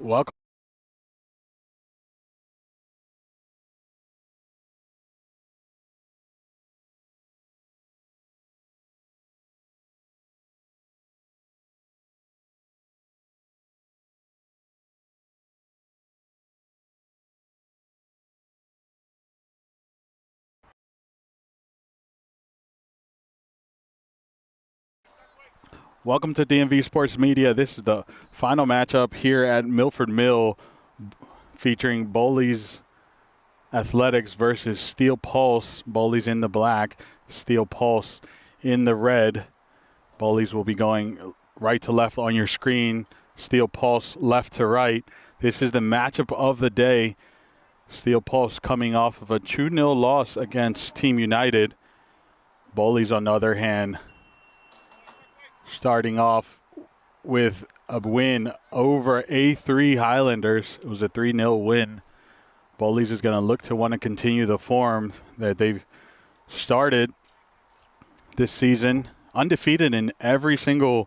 Welcome. Welcome to DMV Sports Media. This is the final matchup here at Milford Mill featuring Bowleys Athletics versus Steel Pulse. Bowleys in the black, Steel Pulse in the red. Bowleys will be going right to left on your screen, Steel Pulse left to right. This is the matchup of the day. Steel Pulse coming off of a 2-0 loss against Team United. Bowleys, on the other hand, starting off with a win over A3 Highlanders. It was a 3-0 win. Bowleys is going to look to want to continue the form that they've started this season. Undefeated in every single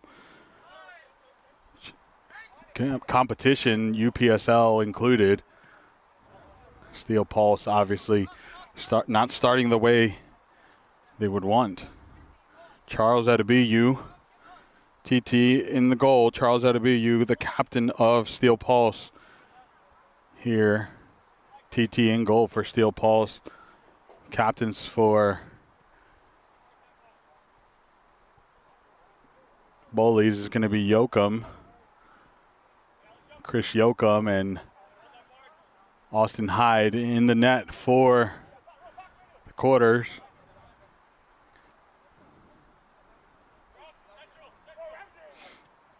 competition, UPSL included. Steel Pulse obviously not starting the way they would want. Charles Adebayo, TT in the goal. Charles Adebayo, the captain of Steel Pulse here. TT in goal for Steel Pulse. Captains for Bowleys is going to be Yoakum, Chris Yoakum, and Austin Hyde in the net for the quarters.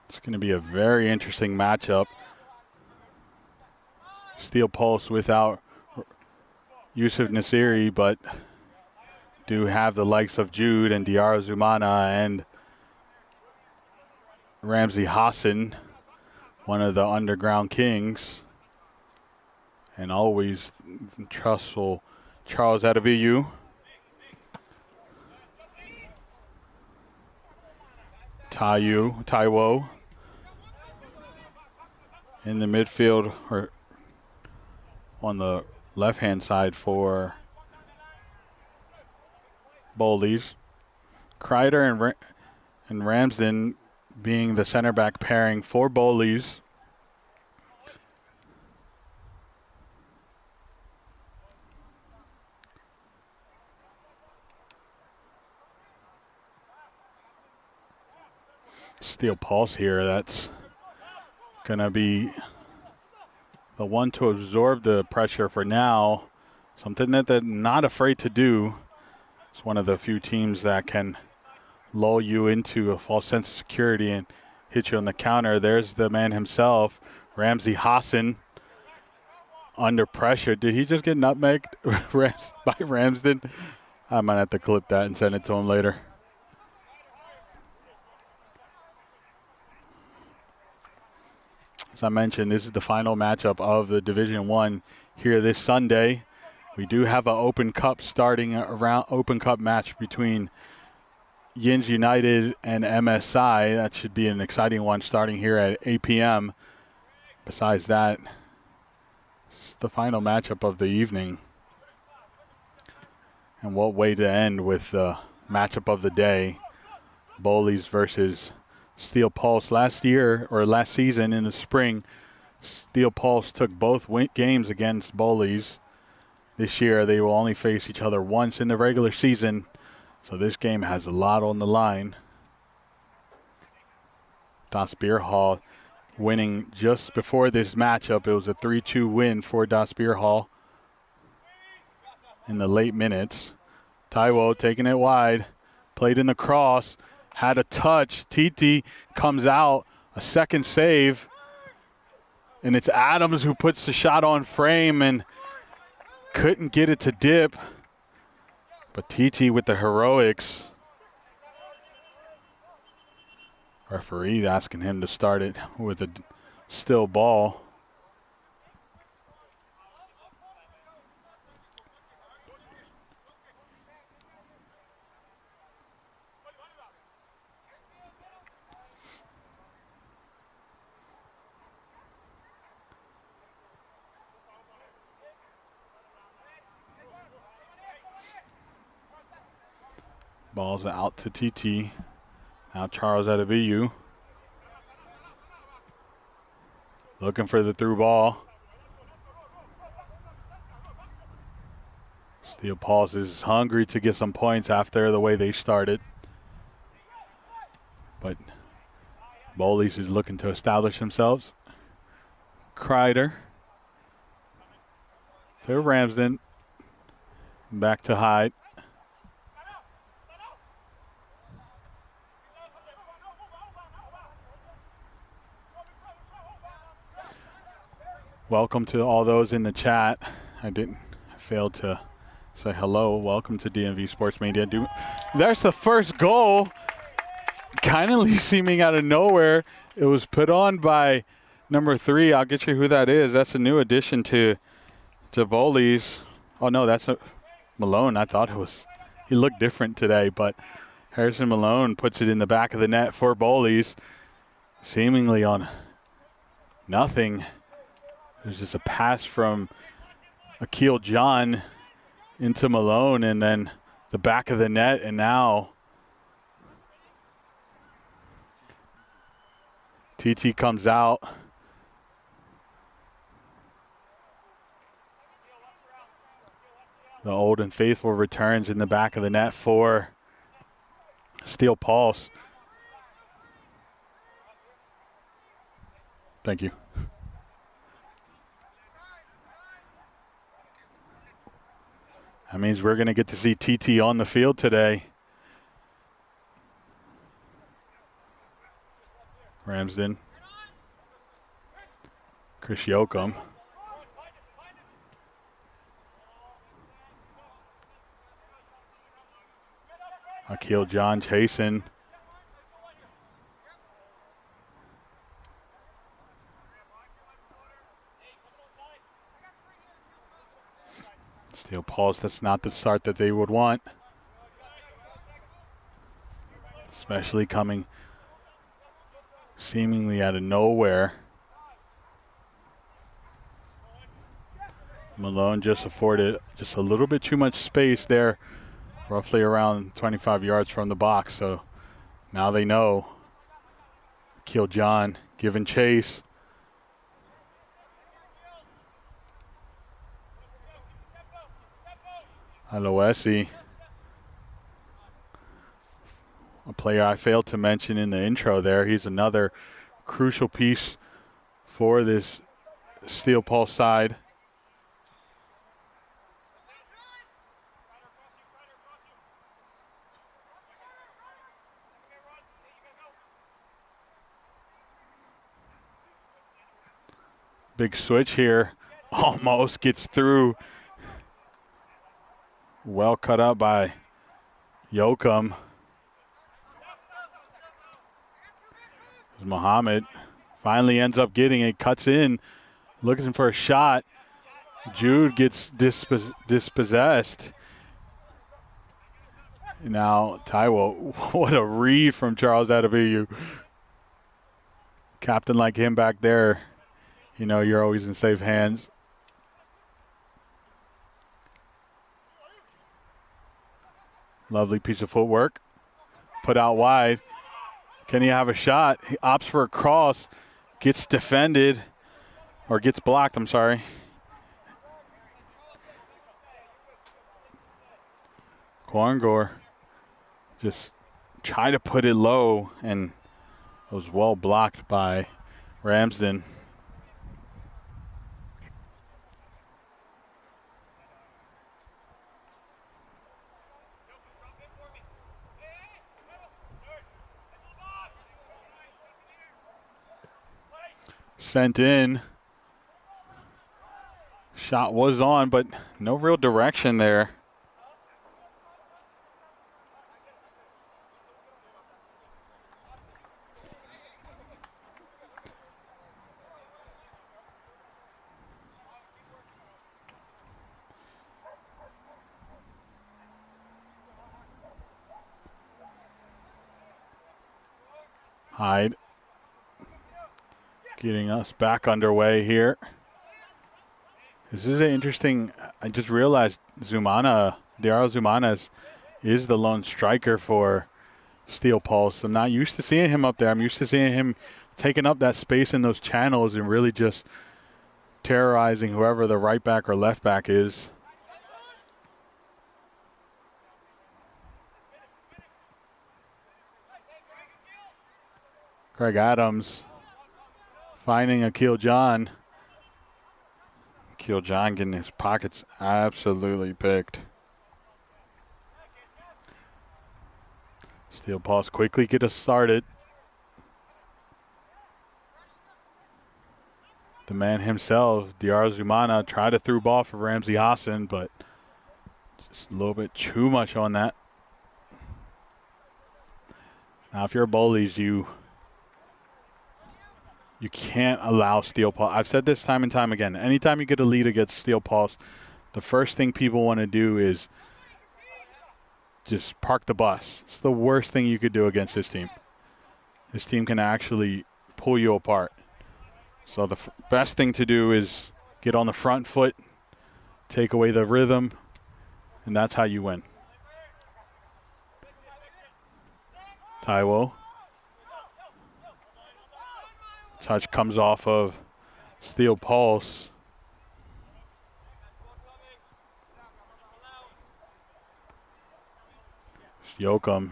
It's going to be a very interesting matchup. Steel Pulse without Yusuf Nasiri, but do have the likes of Jude and Diarra Zumana and Ramsey Hassan, one of the underground kings, and always trustful Charles Adebayo. Taiwo in the midfield, or on the left-hand side for Bowleys. Kreider and Ramsden being the center back pairing for Bowleys. Steel Pulse here, that's going to be the one to absorb the pressure for now. Something that they're not afraid to do. It's one of the few teams that can lull you into a false sense of security and hit you on the counter. There's the man himself, Ramsey Hassan, under pressure. Did he just get nutmegged by Ramsden? I might have to clip that and send it to him later. As I mentioned, this is the final matchup of the Division I here this Sunday. We do have an Open Cup starting around Open Cup match between Yins United and MSI. That should be an exciting one starting here at 8 p.m. Besides that, it's the final matchup of the evening. And what way to end with the matchup of the day, Bowleys versus Steel Pulse. Last season in the spring, Steel Pulse took both games against Bowleys. This year, they will only face each other once in the regular season, so this game has a lot on the line. Das Bierhall winning just before this matchup. It was a 3-2 win for Das Bierhall in the late minutes. Taiwo taking it wide, played in the cross, had a touch. TT comes out, a second save, and it's Adams who puts the shot on frame and couldn't get it to dip. But TT with the heroics. Referee asking him to start it with a still ball. Ball's out to TT. Now Charles Adebayo. Looking for the through ball. Steel Pulse is hungry to get some points after the way they started. But Bowleys is looking to establish themselves. Kreider to Ramsden. Back to Hyde. Welcome to all those in the chat. I failed to say hello. Welcome to DMV Sports Media. There's the first goal. Kind of seeming out of nowhere. It was put on by number 3. I'll get you who that is. That's a new addition to Bowleys. Oh, no, that's Malone. I thought he looked different today, but Harrison Malone puts it in the back of the net for Bowleys, seemingly on nothing. There's just a pass from Akil John into Malone, and then the back of the net, and now TT comes out. The old and faithful returns in the back of the net for Steel Pulse. Thank you. That means we're going to get to see TT on the field today. Ramsden. Chris Yoakum. Akil John chasing. Steel Pulse, that's not the start that they would want. Especially coming seemingly out of nowhere. Malone just afforded just a little bit too much space there, roughly around 25 yards from the box. So now they know. Akil John giving chase. Aloesi, a player I failed to mention in the intro there. He's another crucial piece for this Steel Pulse side. Big switch here, almost gets through. Well cut up by Yoakum. Muhammad finally ends up getting it, cuts in, looking for a shot. Jude gets dispossessed. Now Taiwo, what a read from Charles Adebayo. Captain like him back there, you know you're always in safe hands. Lovely piece of footwork. Put out wide. Can he have a shot? He opts for a cross. Gets defended. Or gets blocked, I'm sorry. Korngor just tried to put it low, and it was well blocked by Ramsden. Sent in. Shot was on, but no real direction there. Hyde. Getting us back underway here. This is an interesting, I just realized Daryl Zumana's is the lone striker for Steel Pulse. I'm not used to seeing him up there. I'm used to seeing him taking up that space in those channels and really just terrorizing whoever the right back or left back is. Craig Adams finding Akil John. Akil John getting his pockets absolutely picked. Steel Pulse quickly get us started. The man himself, Diarra Zumana, tried a through ball for Ramsey Hassan, but just a little bit too much on that. Now, if you're a Bowleys, you can't allow Steel Pulse. I've said this time and time again. Anytime you get a lead against Steel Pulse, the first thing people want to do is just park the bus. It's the worst thing you could do against this team. This team can actually pull you apart. So the best thing to do is get on the front foot, take away the rhythm, and that's how you win. Taiwo. Touch comes off of Steel Pulse. Yoakum.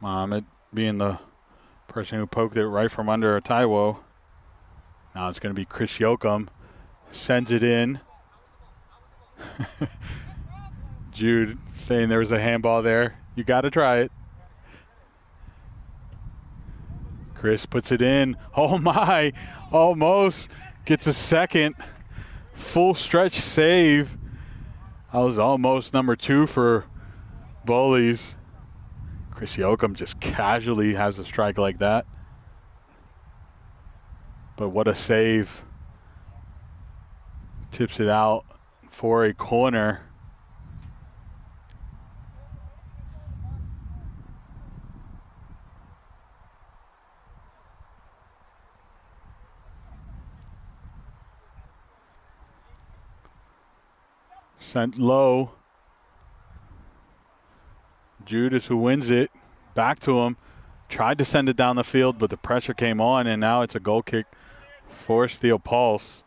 Mohamed being the person who poked it right from under Taiwo. Now it's going to be Chris Yoakum. Sends it in. Jude saying there was a handball there. You got to try it. Chris puts it in. Oh my, almost gets a second. Full stretch save. That was almost number 2 for Bowleys. Chris Yoakum just casually has a strike like that. But what a save. Tips it out for a corner. Sent low. Jude is who wins it. Back to him. Tried to send it down the field, but the pressure came on, and now it's a goal kick for Steel Pulse.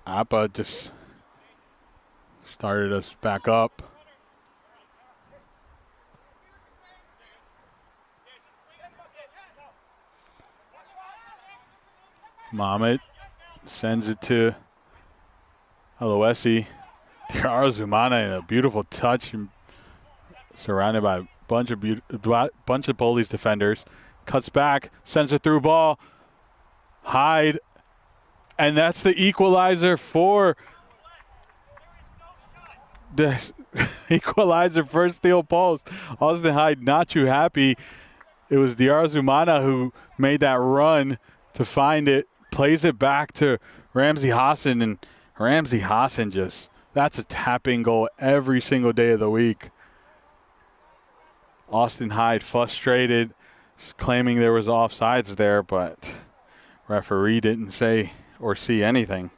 Appa just started us back up. Mohamed sends it to Aloesi. Diarra Zumana in a beautiful touch, surrounded by a bunch of Bowleys defenders. Cuts back, sends a through ball. Hyde, and that's the equalizer for the equalizer for Steel Pulse. Austin Hyde not too happy. It was Diarra Zumana who made that run to find it, plays it back to Ramsey Hassan, and Ramsey Hassan just, that's a tap-in goal every single day of the week. Austin Hyde frustrated, claiming there was offsides there, but referee didn't say or see anything.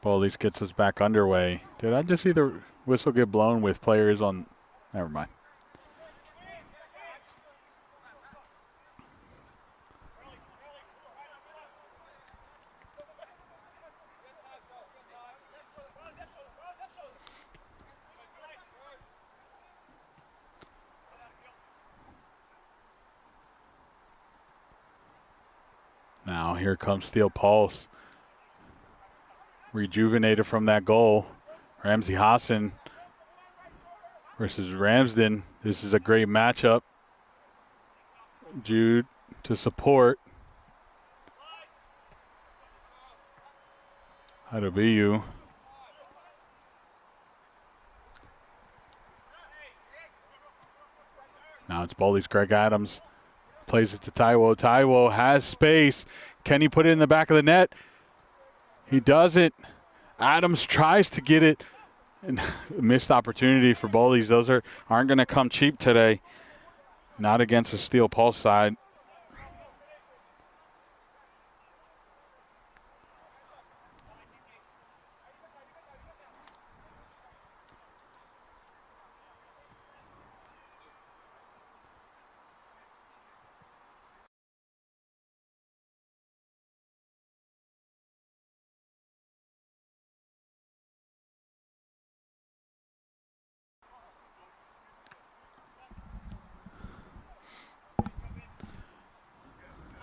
Bowleys gets us back underway. Did I just see the whistle get blown with players on? Never mind. Now here comes Steel Pulse. Rejuvenated from that goal. Ramsey Hassan versus Ramsden. This is a great matchup. Jude to support. Adebayo. Now it's Bowleys. Greg Adams plays it to Taiwo. Taiwo has space. Can he put it in the back of the net? He doesn't. Adams tries to get it. And missed opportunity for Bowleys. Those aren't going to come cheap today. Not against the Steel Pulse side.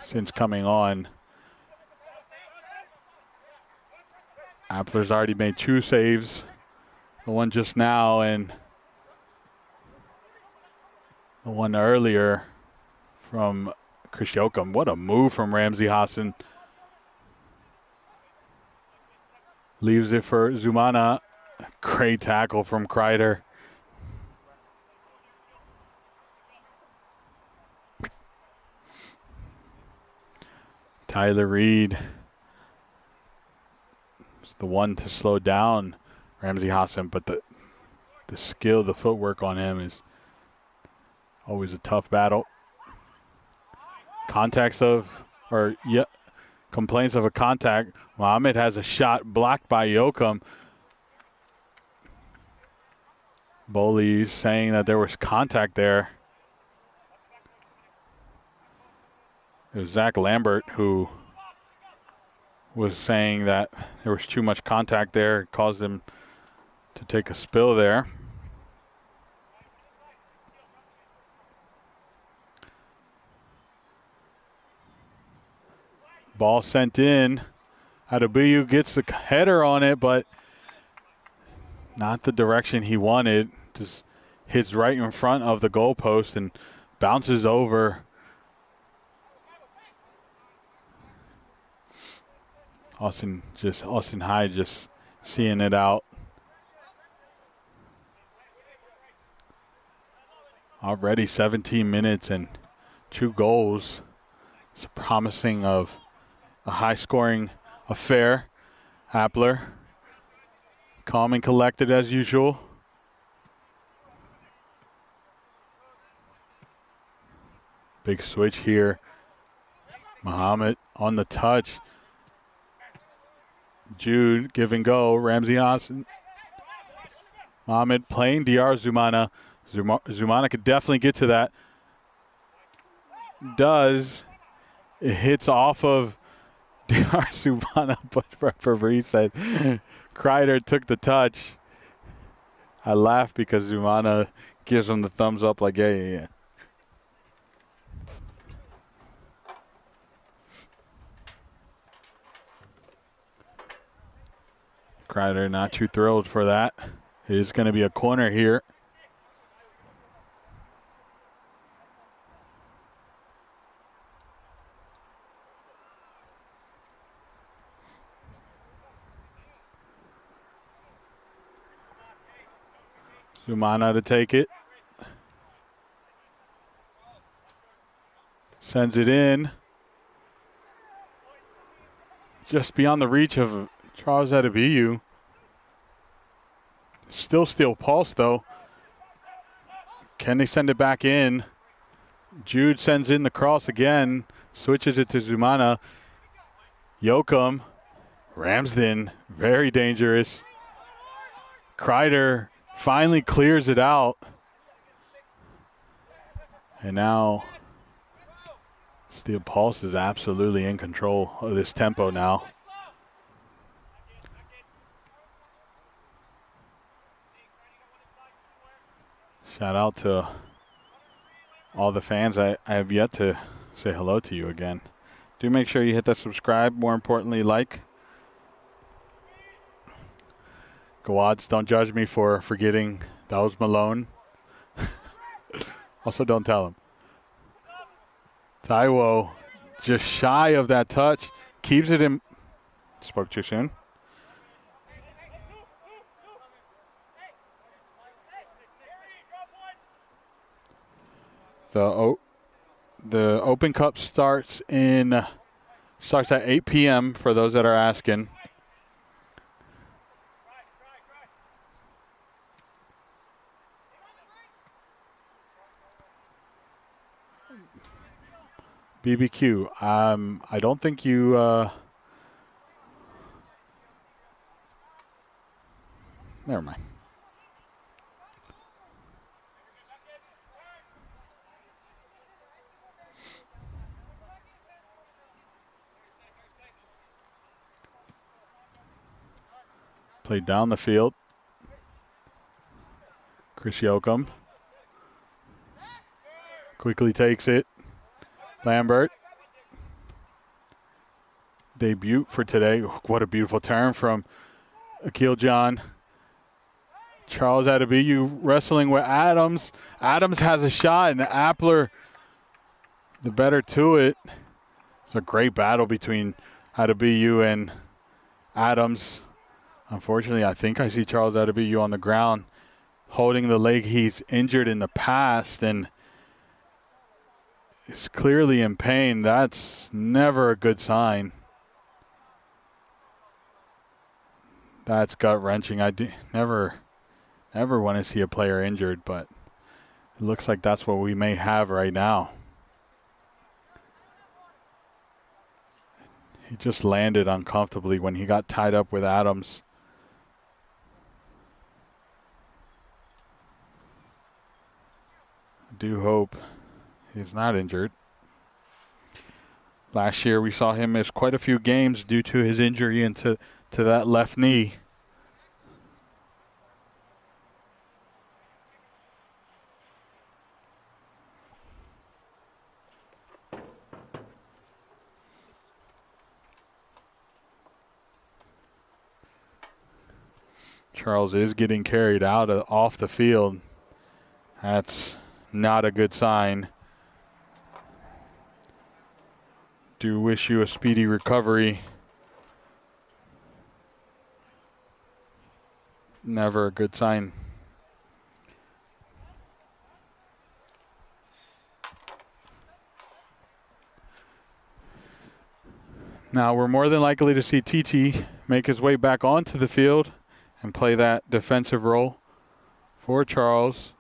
Since coming on, Appler's already made 2 saves. The one just now and the one earlier from Chris Yoakum. What a move from Ramsey Hassan. Leaves it for Zumana. Great tackle from Kreider. Tyler Reed is the one to slow down Ramsey Hassan, but the skill, the footwork on him is always a tough battle. Complaints of a contact. Mohammed has a shot blocked by Yoakum. Bowleys saying that there was contact there. It was Zach Lambert who was saying that there was too much contact there. It caused him to take a spill there. Ball sent in. Adebayo gets the header on it, but not the direction he wanted. Just hits right in front of the goalpost and bounces over. Austin Hyde just seeing it out. Already 17 minutes and 2 goals. It's promising of a high-scoring affair. Appler, calm and collected as usual. Big switch here. Muhammad on the touch. Jude, give and go. Ramsey Hassan. Muhammad playing DR Zumana. Zumana could definitely get to that. Does. It hits off of DR Zumana, but referee said Kreider took the touch. I laugh because Zumana gives him the thumbs up like, yeah. Kreider not too thrilled for that. It is going to be a corner here. Zumana to take it. Sends it in. Just beyond the reach of Charles Adebayo. Still Steel Pulse, though. Can they send it back in? Jude sends in the cross again. Switches it to Zumana. Yoakum. Ramsden. Very dangerous. Kreider finally clears it out. And now Steel Pulse is absolutely in control of this tempo now. Shout out to all the fans. I have yet to say hello to you again. Do make sure you hit that subscribe. More importantly, like. Gawads, don't judge me for forgetting that was Malone. Also, don't tell him. Taiwo just shy of that touch. Keeps it in. Spoke too soon. The Open Cup starts at 8 p.m. for those that are asking. BBQ. I don't think you. Never mind. Played down the field. Chris Yoakum quickly takes it. Lambert. Debut for today. What a beautiful turn from Akil John. Charles Adebayo wrestling with Adams. Adams has a shot, and Appler, the better to it. It's a great battle between Adebayo and Adams. Unfortunately, I think I see Charles Adebayo on the ground holding the leg he's injured in the past, and is clearly in pain. That's never a good sign. That's gut-wrenching. I never want to see a player injured, but it looks like that's what we may have right now. He just landed uncomfortably when he got tied up with Adams. I do hope he's not injured. Last year we saw him miss quite a few games due to his injury into that left knee. Charles is getting carried off the field. That's not a good sign. Do wish you a speedy recovery. Never a good sign. Now we're more than likely to see TT make his way back onto the field and play that defensive role for Charles.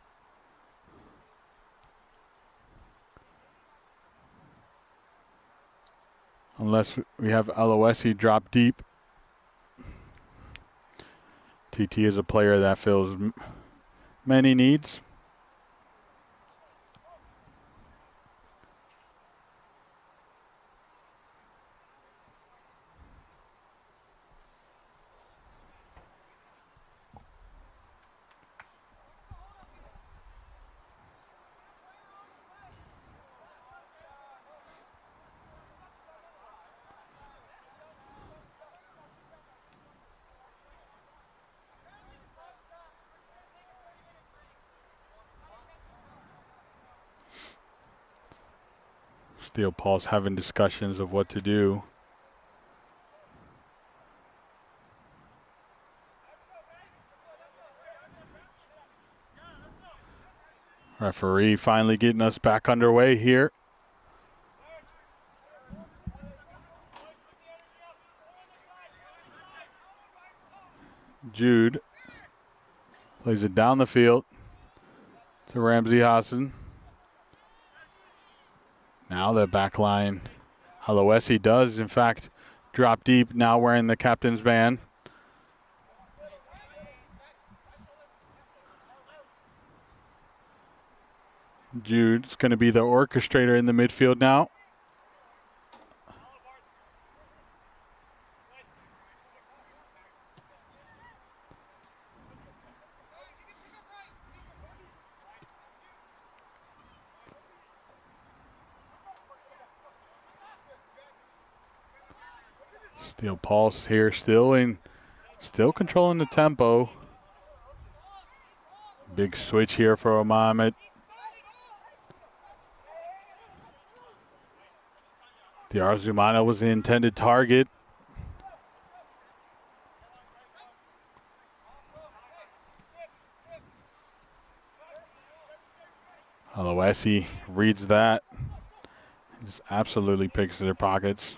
Unless we have Aloisi drop deep. TT is a player that fills many needs. Steel Paul's having discussions of what to do. Referee finally getting us back underway here. Jude plays it down the field to Ramsey Hassan. Now the back line, Aloisi does, in fact, drop deep, now wearing the captain's band. Jude's going to be the orchestrator in the midfield now. Steel Pulse here, still controlling the tempo. Big switch here for Mohamed. Diarra Zumana was the intended target. Aloisi reads that. Just absolutely picks their pockets.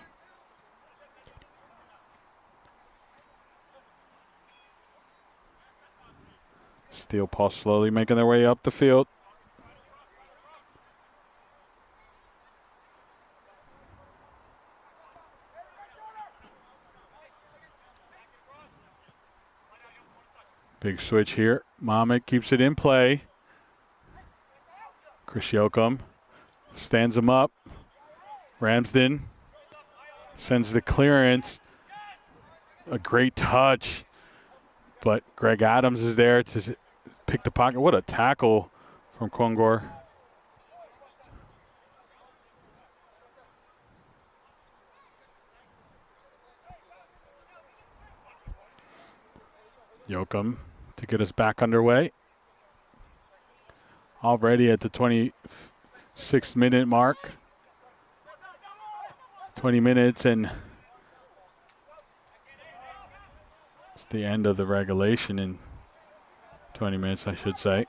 Steel Pulse slowly making their way up the field. Big switch here. Mohamed keeps it in play. Chris Yoakum stands him up. Ramsden sends the clearance. A great touch. But Greg Adams is there to pick the pocket. What a tackle from Kwongor. Yoakum to get us back underway. Already at the 26-minute mark. 20 minutes and it's the end of the regulation in 20 minutes, I should say.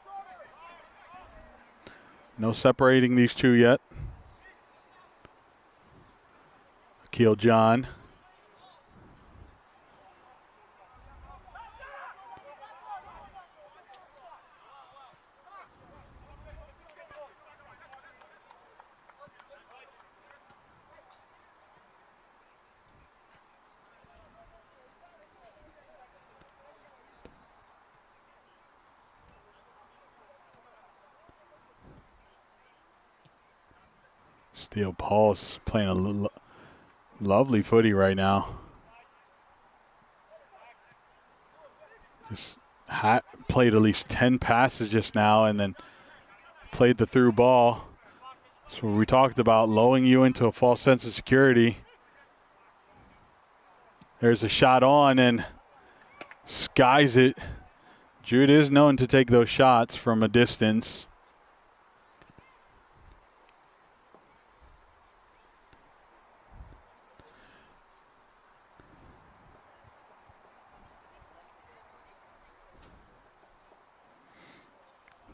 No separating these two yet. Akil John. Steel Pulse playing a lovely footy right now. Just played at least 10 passes just now and then played the through ball. So we talked about lulling you into a false sense of security. There's a shot on and skies it. Jude is known to take those shots from a distance.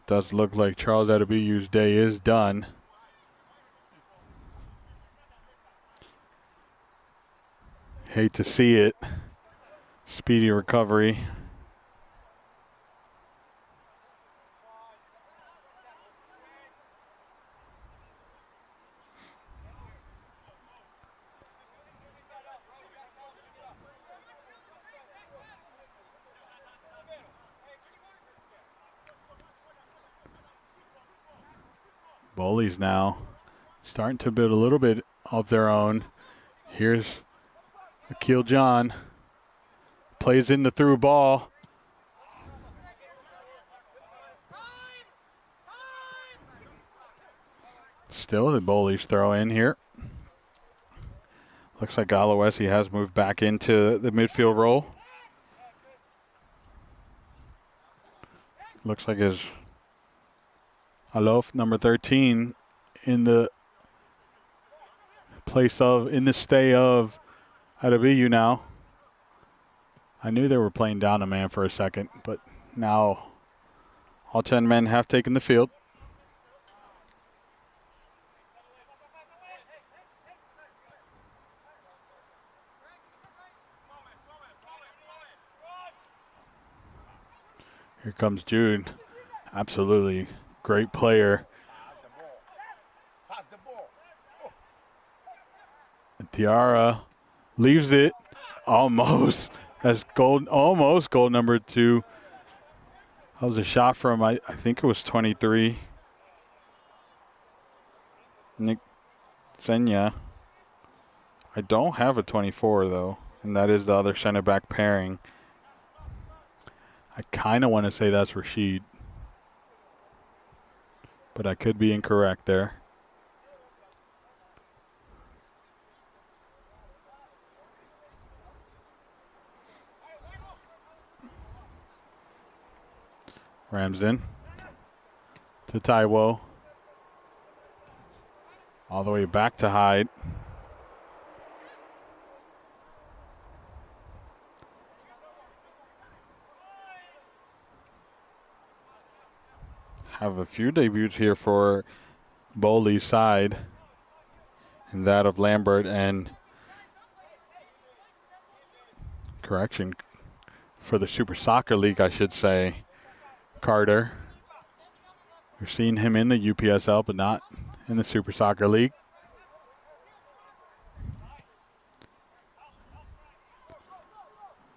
Does look like Charles Adebiyu's day is done. Hate to see it. Speedy recovery. Bowleys now starting to build a little bit of their own. Here's Akil John. Plays in the through ball. Still the Bowleys throw in here. Looks like Aloisi has moved back into the midfield role. Looks like his Alof, number 13, in the place of, in the stay of Adebiyu now. I knew they were playing down a man for a second, but now all 10 men have taken the field. Here comes Jude. Absolutely great player. Tiara leaves it almost as almost goal number 2. That was a shot from, I think it was 23. Nick Senya. I don't have a 24 though, and that is the other center back pairing. I kind of want to say that's Rashid, but I could be incorrect there. Ramsden to Taiwo. All the way back to Hyde. Have a few debuts here for Bowleys' side, and that of Lambert and correction for the Super Soccer League, I should say, Carter. We've seen him in the UPSL, but not in the Super Soccer League.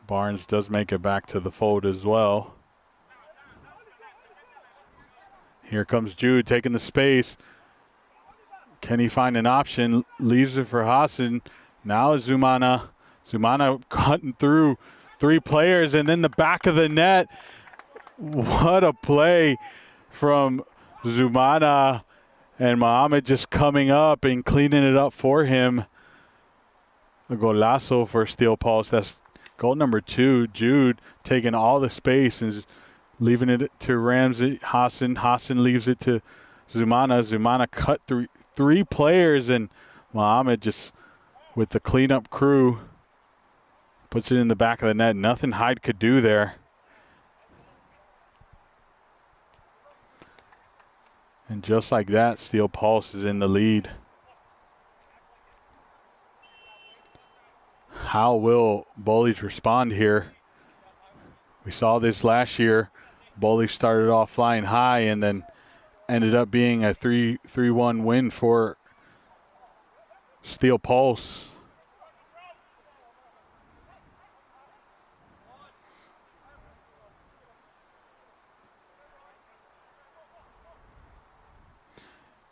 Barnes does make it back to the fold as well. Here comes Jude taking the space. Can he find an option? Leaves it for Hassan. Now Zumana. Zumana cutting through 3 players and then the back of the net. What a play from Zumana, and Mohamed just coming up and cleaning it up for him. A golazo for Steel Pulse. That's goal number 2. Jude taking all the space and leaving it to Ramsey. Hassan leaves it to Zumana. Zumana cut through 3 players, and Mohamed just with the cleanup crew puts it in the back of the net. Nothing Hyde could do there. And just like that, Steel Pulse is in the lead. How will Bowleys respond here? We saw this last year. Bowleys started off flying high and then ended up being a 3-1 win for Steel Pulse.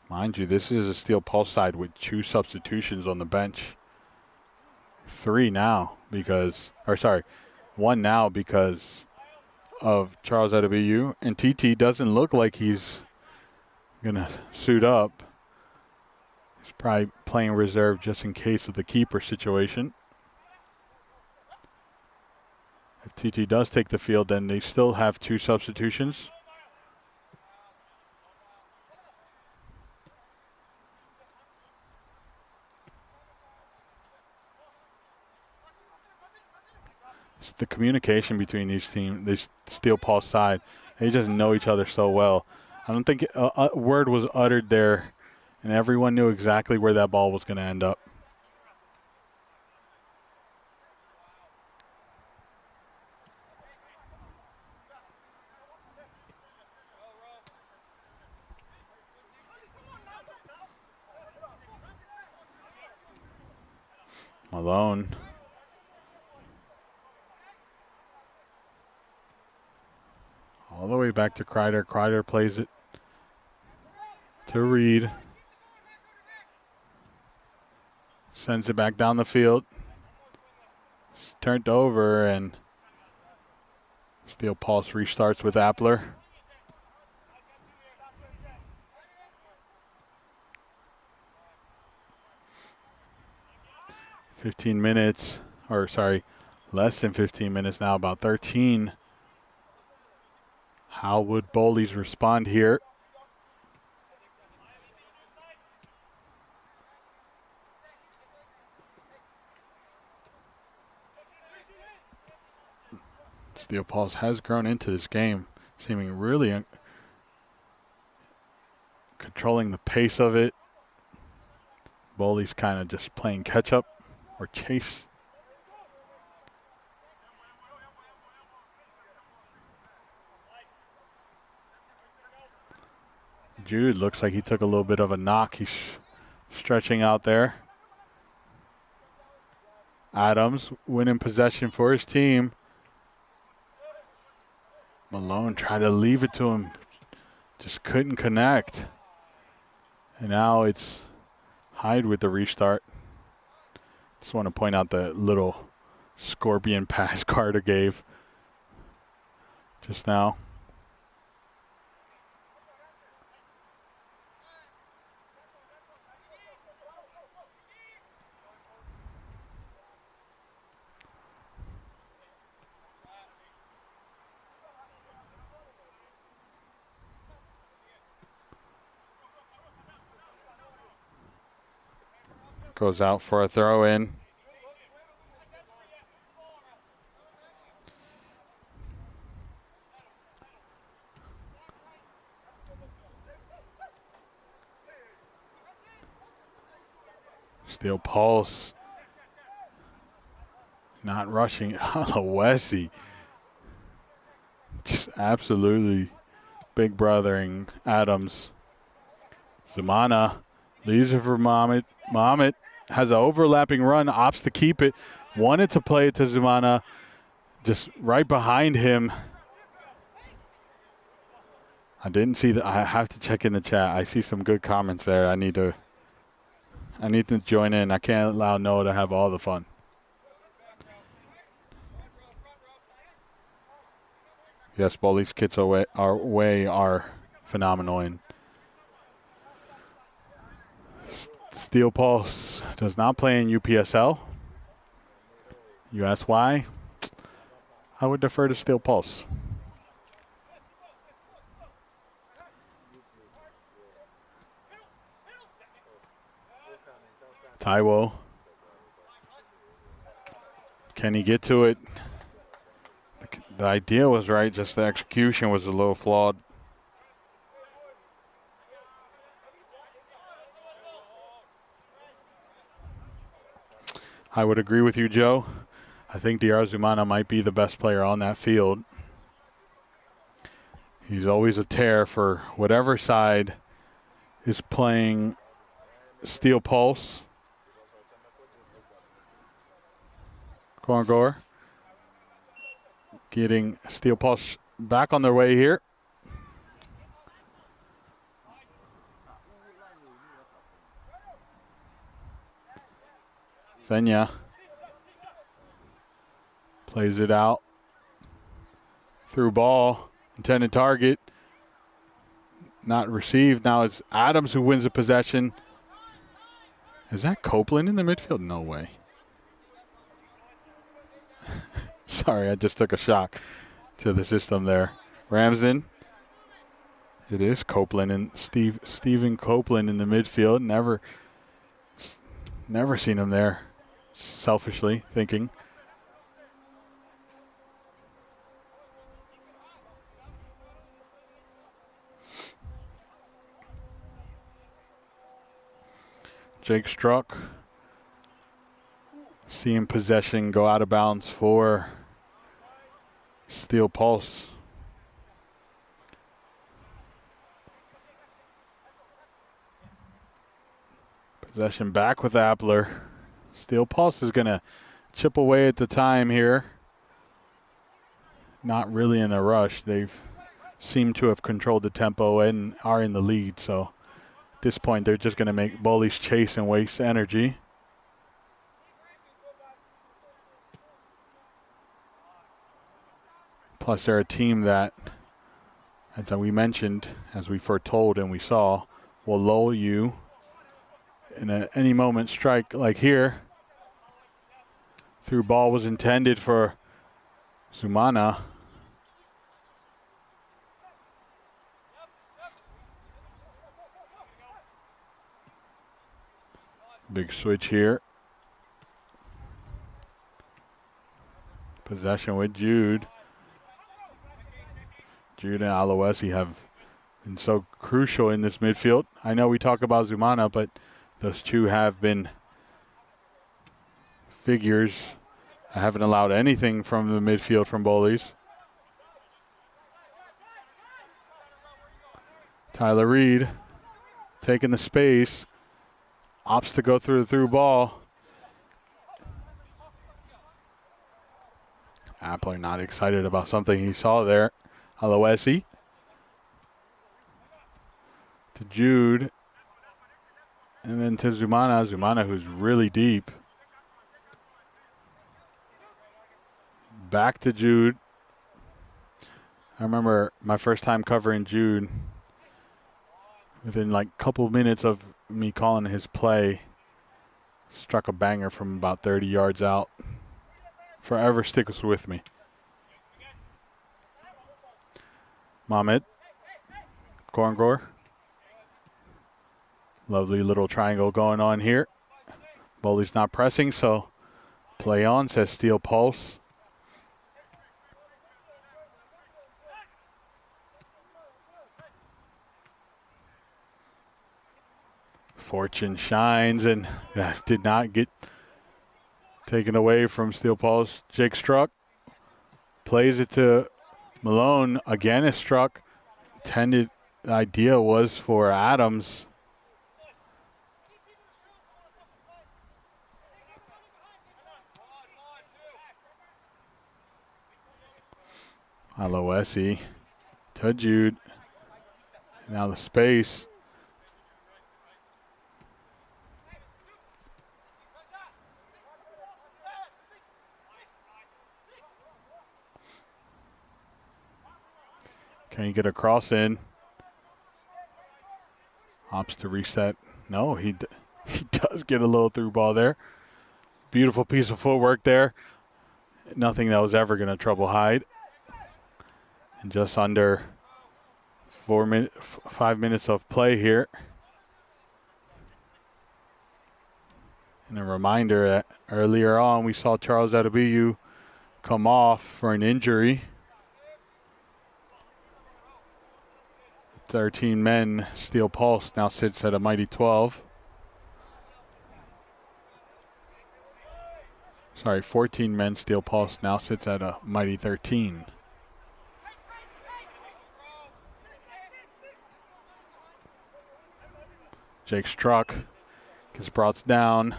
Mind you, this is a Steel Pulse side with 2 substitutions on the bench. 3 now because, or sorry, 1 now because of Charles Adebayo. And TT doesn't look like he's going to suit up. He's probably playing reserve just in case of the keeper situation. If TT does take the field, then they still have 2 substitutions. It's the communication between these teams, this Steel Pulse side, they just know each other so well. I don't think a word was uttered there, and everyone knew exactly where that ball was going to end up. Malone. All the way back to Kreider. Kreider plays it to Reed. Sends it back down the field. It's turned over, and Steel Pulse restarts with Appler. Less than 15 minutes now, about 13. How would Bowleys respond here? Steel Pulse has grown into this game, seeming really controlling the pace of it. Bowleys kind of just playing catch up or chase. Jude looks like he took a little bit of a knock. He's stretching out there. Adams winning possession for his team. Malone tried to leave it to him. Just couldn't connect. And now it's Hyde with the restart. Just want to point out the little scorpion pass Carter gave just now. Goes out for a throw in. Steel Pulse. Not rushing. Aloisi. Just absolutely big brothering Adams. Zumana leaves it for Mohamed. Mohamed has an overlapping run, opts to keep it. Wanted to play it to Zumana, just right behind him. I didn't see that. I have to check in the chat. I see some good comments there. I need to join in. I can't allow Noah to have all the fun. Yes, Bowleys kits are phenomenal. And Steel Pulse does not play in UPSL. You ask why? I would defer to Steel Pulse. Taiwo. Can he get to it? The idea was right, just the execution was a little flawed. I would agree with you, Joe. I think DR Zumana might be the best player on that field. He's always a tear for whatever side is playing Steel Pulse. Korngor getting Steel Pulse back on their way here. Senya plays it out. Through ball, intended target. Not received. Now it's Adams who wins the possession. Is that Copeland in the midfield? No way. Sorry, I just took a shock to the system there. Ramsden. It is Copeland and Stephen Copeland in the midfield. Never seen him there. Selfishly thinking. Jake Struck. Seeing possession go out of bounds for Steel Pulse. Possession back with Appler. Steel Pulse is going to chip away at the time here. Not really in a rush. They've seemed to have controlled the tempo and are in the lead. So at this point, they're just going to make Bowleys chase and waste energy. Plus, they're a team that, as we mentioned, as we foretold and we saw, will lull you in any moment strike like here. Through ball was intended for Zumana. Big switch here. Possession with Jude. Jude and Aloisi have been so crucial in this midfield. I know we talk about Zumana, but those two have been figures. I haven't allowed anything from the midfield from Bowleys. Tyler Reed taking the space. Opts to go through the through ball. Appler not excited about something he saw there. Aloisi to Jude. And then to Zumana. Zumana, who's really deep. Back to Jude. I remember my first time covering Jude. Within like a couple minutes of me calling his play, struck a banger from about 30 yards out. Forever sticks with me. Mohamed. Korngor. Lovely little triangle going on here. Bowleys not pressing, so play on, says Steel Pulse. Fortune shines, and that did not get taken away from Steel Pulse. Jake Struck plays it to Malone. Again is Struck. Intended idea was for Adams. Aloesi to Jude. Now the space. Can he get a cross in? Opts to reset. No, he does get a little through ball there. Beautiful piece of footwork there. Nothing that was ever going to trouble Hyde. And just under 5 minutes of play here. And a reminder that earlier on we saw Charles Adebayo come off for an injury. 13 men, Steel Pulse now sits at a mighty 12. Sorry, 14 men, Steel Pulse now sits at a mighty 13. Jake Struck gets brought down.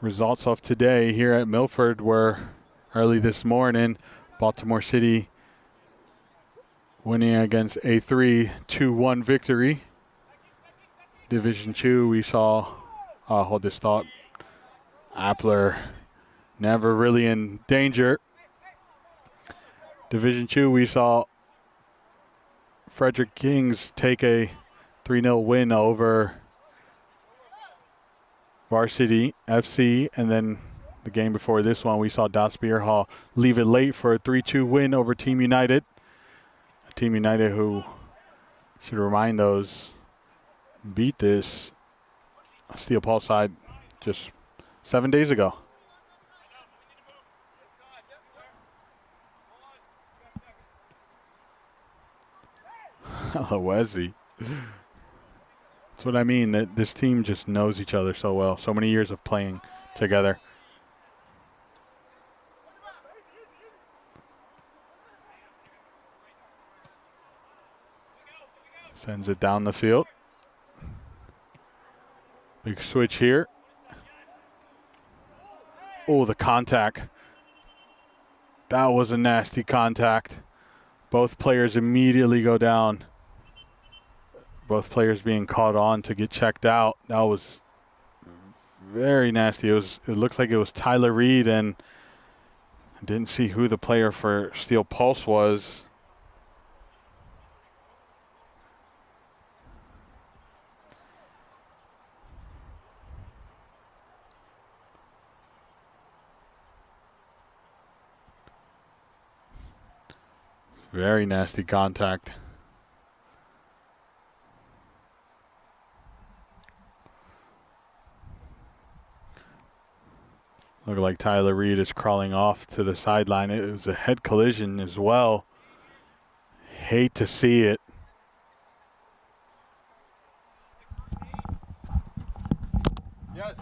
Results of today here at Milford were early this morning. Baltimore City winning against A3, 2-1 victory. Division 2, we saw, hold this thought, Appler never really in danger. Division 2, we saw Frederick Kings take a 3-0 win over Varsity FC, and then the game before this one, we saw Das Beer Hall leave it late for a 3-2 win over Team United. Team United, who should remind those, beat this Steel Pulse side just 7 days ago. Aloesi. That's what I mean, that this team just knows each other so well. So many years of playing together. Sends it down the field. Big switch here. Oh, the contact. That was a nasty contact. Both players immediately go down. Both players being caught on to get checked out. That was very nasty. It looks like it was Tyler Reed, and I didn't see who the player for Steel Pulse was. Very nasty contact. Looked like Tyler Reed is crawling off to the sideline. It was a head collision as well. Hate to see it. Yes.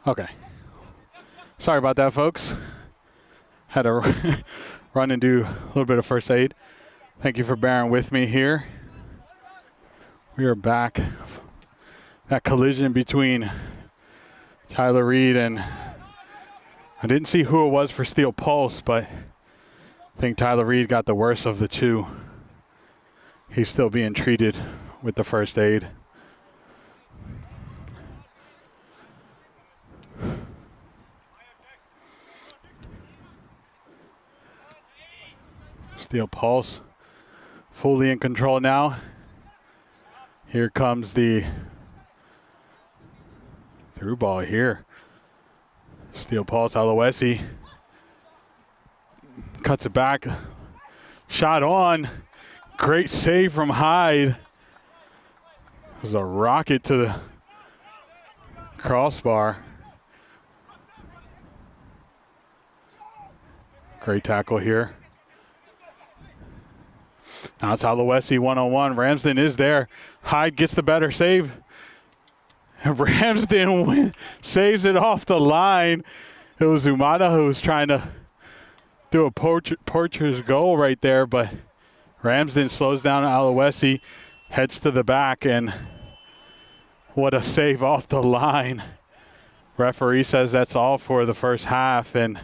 Okay. Sorry about that, folks. Had to run and do a little bit of first aid. Thank you for bearing with me here. We are back. That collision between Tyler Reed and I didn't see who it was for Steel Pulse, but I think Tyler Reed got the worst of the two. He's still being treated with the first aid. Steel Pulse fully in control now. Here comes the through ball here. Steel Pulse, Aloisi cuts it back. Shot on. Great save from Hyde. It was a rocket to the crossbar. Great tackle here. Now it's Aloisi one-on-one. Ramsden is there. Hyde gets the better save. Ramsden saves it off the line. It was Umada who was trying to do a poacher's goal right there, but Ramsden slows down Aloisi, heads to the back, and what a save off the line. Referee says that's all for the first half, and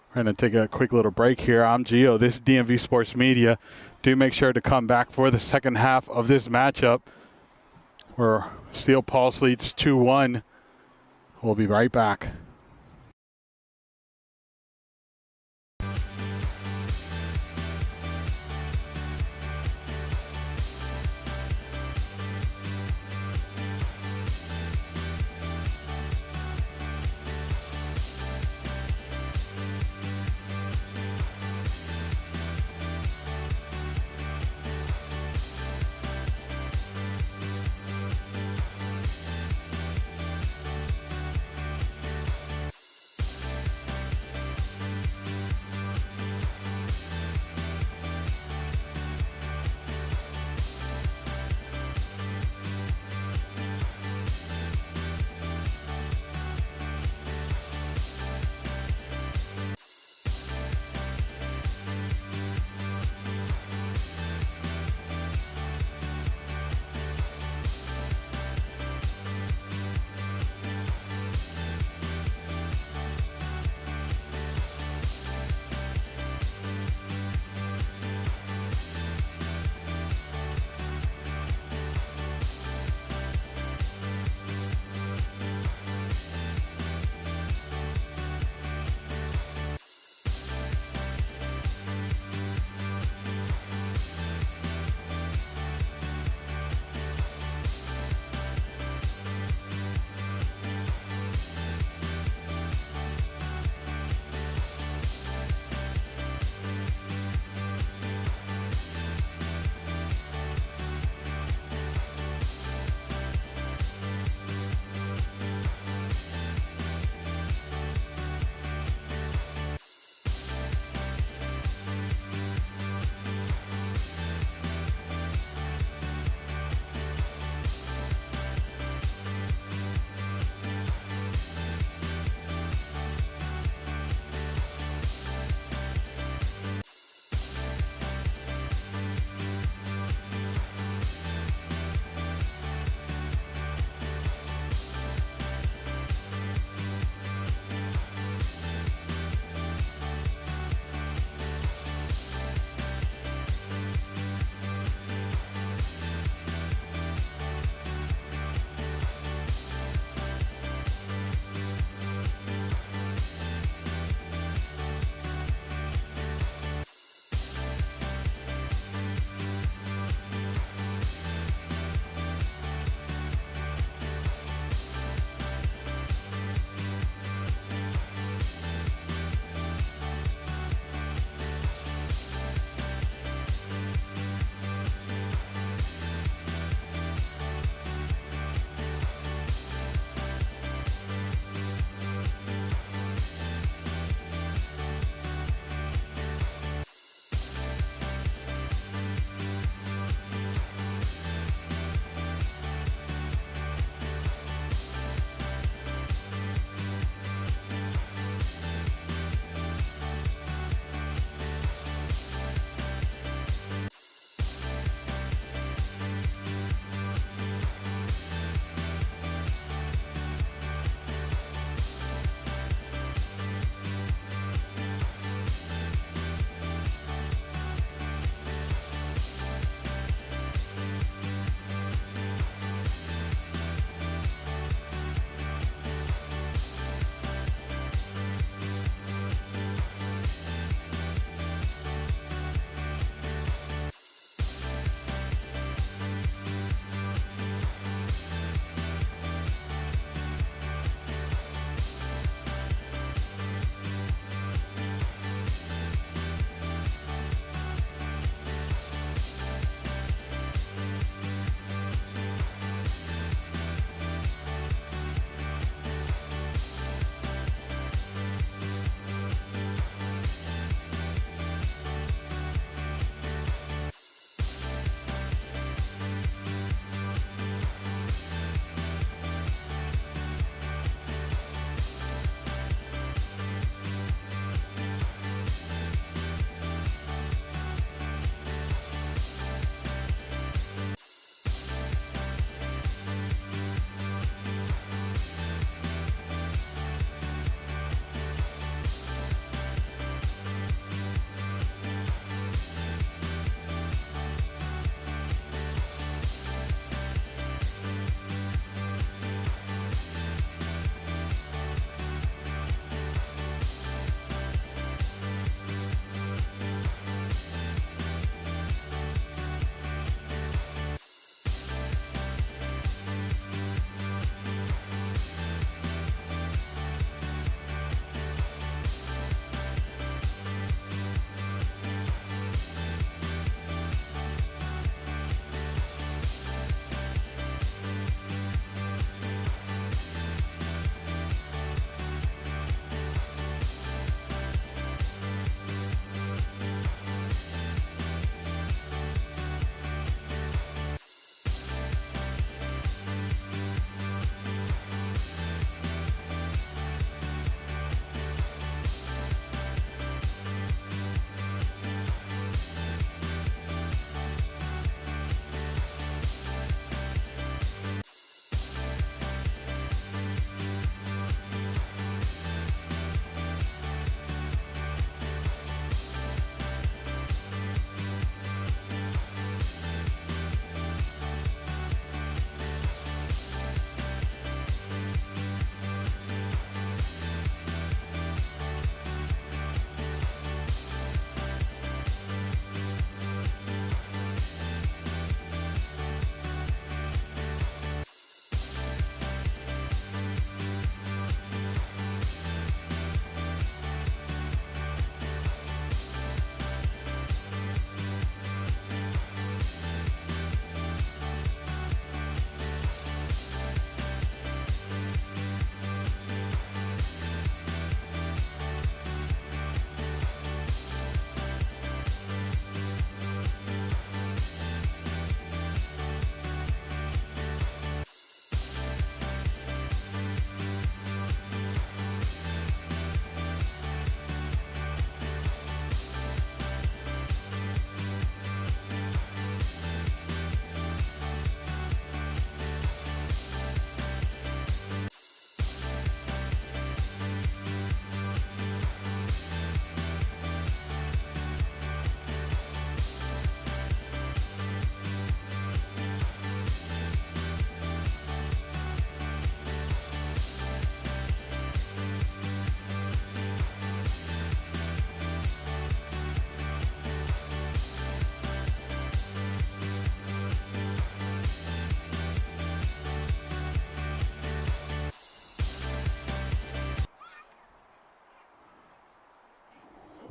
we're going to take a quick little break here. I'm Gio. This is DMV Sports Media. Do make sure to come back for the second half of this matchup where Steel Pulse leads 2-1. We'll be right back.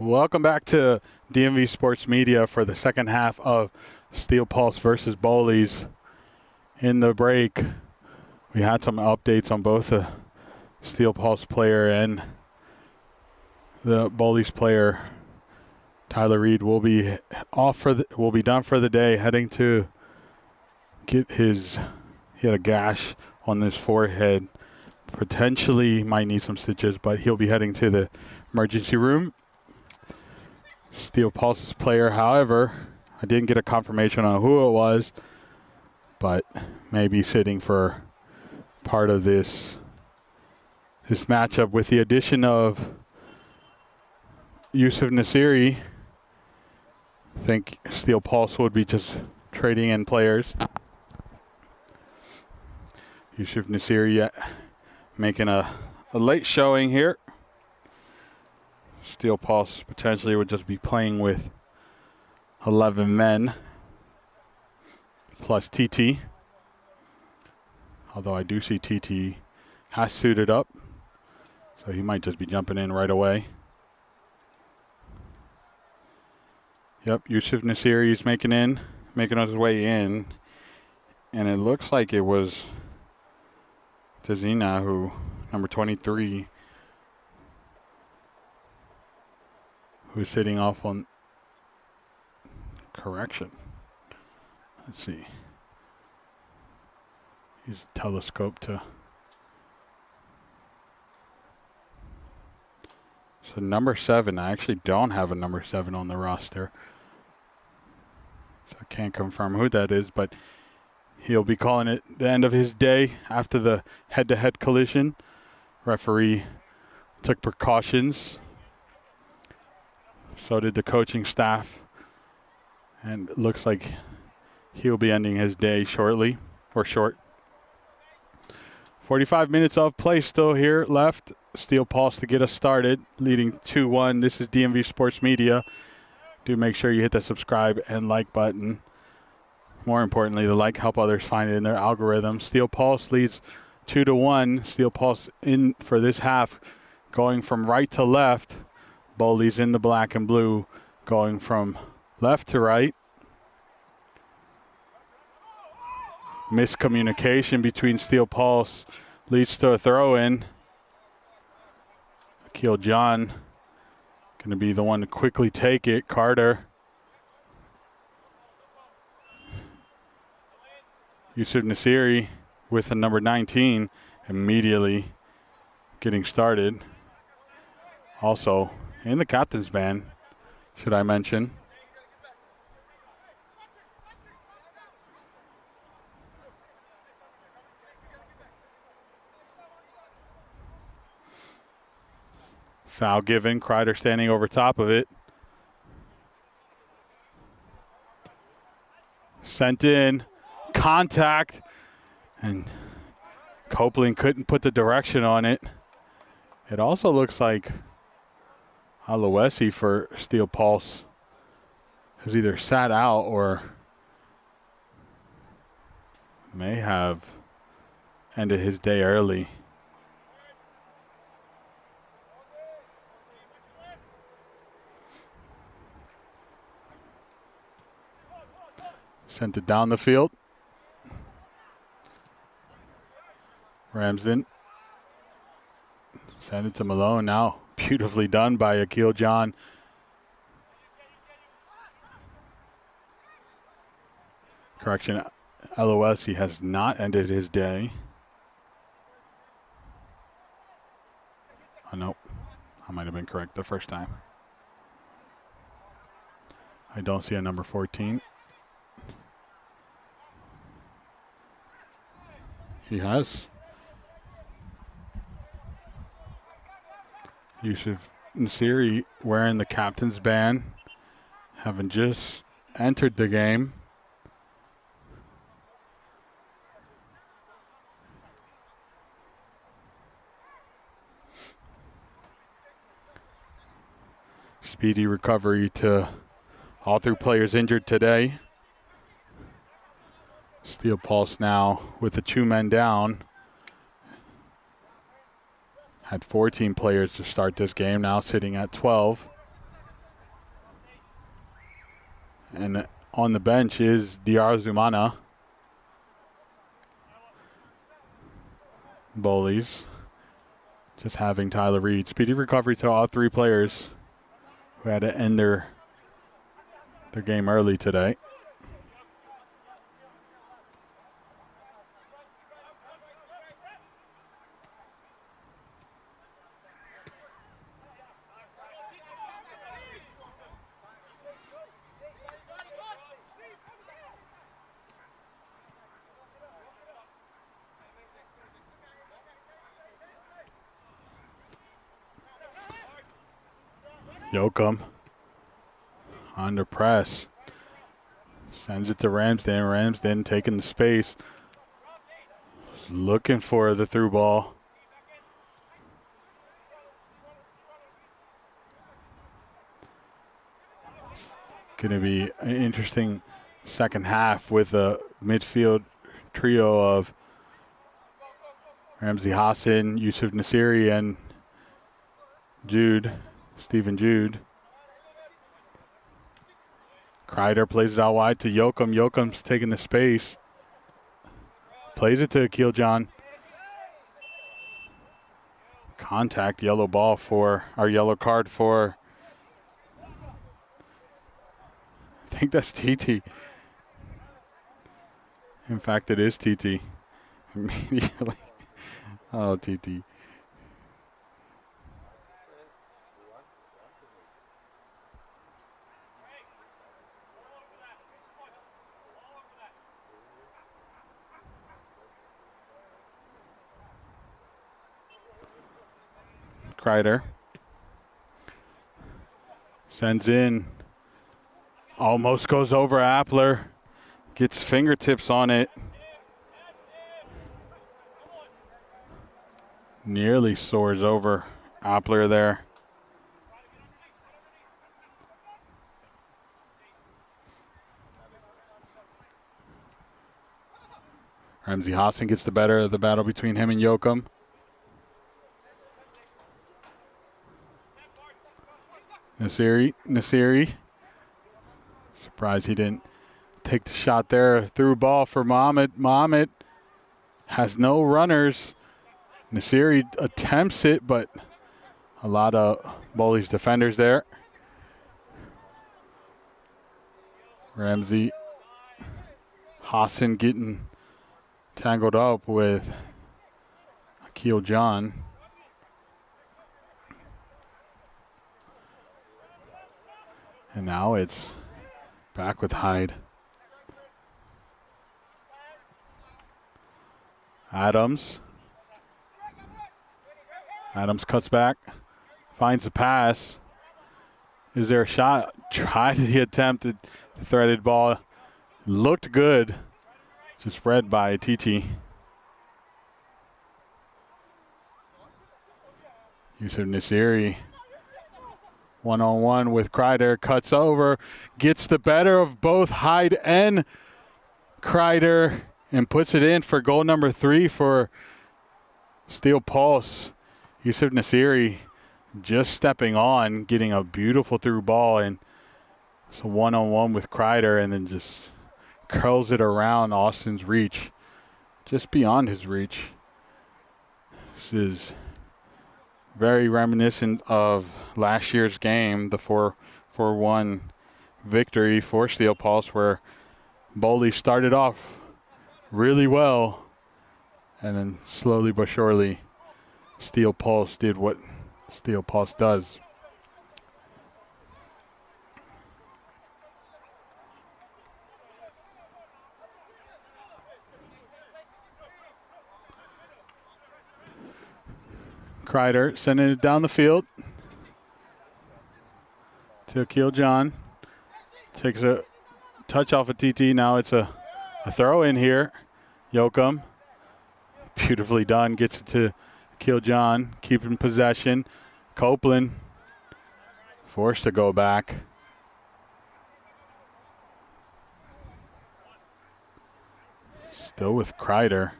Welcome back to DMV Sports Media for the second half of Steel Pulse versus Bowleys. In the break, we had some updates on both the Steel Pulse player and the Bowleys player. Tyler Reed will be will be done for the day, heading to get he had a gash on his forehead. Potentially might need some stitches, but he'll be heading to the emergency room. Steel Pulse player, however, I didn't get a confirmation on who it was, but maybe sitting for part of this matchup with the addition of Yusuf Nasiri. I think Steel Pulse would be just trading in players. Yusuf Nasiri making a late showing here. Steel Pulse potentially would just be playing with 11 men plus TT. Although I do see TT has suited up, so he might just be jumping in right away. Yep, Yusuf Nasiri is making his way in, and it looks like it was Tazina, who number 23, who's sitting off on correction. Let's see. Use a telescope to. So number 7, I actually don't have a number 7 on the roster. So I can't confirm who that is, but he'll be calling it the end of his day after the head-to-head collision. Referee took precautions. So did the coaching staff. And it looks like he'll be ending his day shortly, or short. 45 minutes of play still here left. Steel Pulse to get us started, leading 2-1. This is DMV Sports Media. Do make sure you hit the subscribe and like button. More importantly, the like help others find it in their algorithm. Steel Pulse leads 2-1. Steel Pulse in for this half, going from right to left. Bowleys in the black and blue, going from left to right. Miscommunication between Steel Pulse leads to a throw-in. Akil John going to be the one to quickly take it. Carter. Yusuf Nasiri with the number 19 immediately getting started. Also in the captain's band, should I mention. Foul given, Kreider standing over top of it. Sent in, contact, and Copeland couldn't put the direction on it. It also looks like Aloisi for Steel Pulse has either sat out or may have ended his day early. Sent it down the field. Ramsden. Send it to Malone now. Beautifully done by Akil John. Correction, LOSC has not ended his day. Oh, nope. I might have been correct the first time. I don't see a number 14. He has. Yusuf Nasiri wearing the captain's band, having just entered the game. Speedy recovery to all 3 players injured today. Steel Pulse now with the 2 men down. Had 14 players to start this game, now sitting at 12. And on the bench is Diarzumana. Bowleys just having Tyler Reed. Speedy recovery to all three players who had to end their game early today. Yoakum under press. Sends it to Ramsden. Ramsden taking the space. Looking for the through ball. Going to be an interesting second half with a midfield trio of Ramsey Hassan, Yusuf Nasiri, and Stephen Jude. Kreider plays it out wide to Yoakum. Yoakum's taking the space. Plays it to Akil John. Contact, yellow card for, I think that's TT. In fact, it is TT. Immediately. Oh, TT. Kreider sends in, almost goes over Appler, gets fingertips on it. Nearly soars over Appler there. Ramsey Hassan gets the better of the battle between him and Yoakum. Nasiri. Surprised he didn't take the shot there. Through ball for Mohamed. Mohamed has no runners. Nasiri attempts it, but a lot of Bowleys defenders there. Ramsey Hassan getting tangled up with Akil John. And now it's back with Hyde. Adams cuts back, finds the pass. Is there a shot? Tried the attempted threaded ball. Looked good. Just read by TT. Yusuf Nasiri. One-on-one with Kreider, cuts over, gets the better of both Hyde and Kreider, and puts it in for goal number 3 for Steel Pulse. Yusuf Nasiri just stepping on, getting a beautiful through ball, and it's a one-on-one with Kreider, and then just curls it around Austin's reach, just beyond his reach. This is very reminiscent of last year's game, the 4-1 victory for Steel Pulse, where Bowleys started off really well, and then slowly but surely Steel Pulse did what Steel Pulse does. Kreider sending it down the field to Akil John. Takes a touch off of TT. Now it's a throw in here. Yoakum, beautifully done. Gets it to Akil John, keeping possession. Copeland forced to go back. Still with Kreider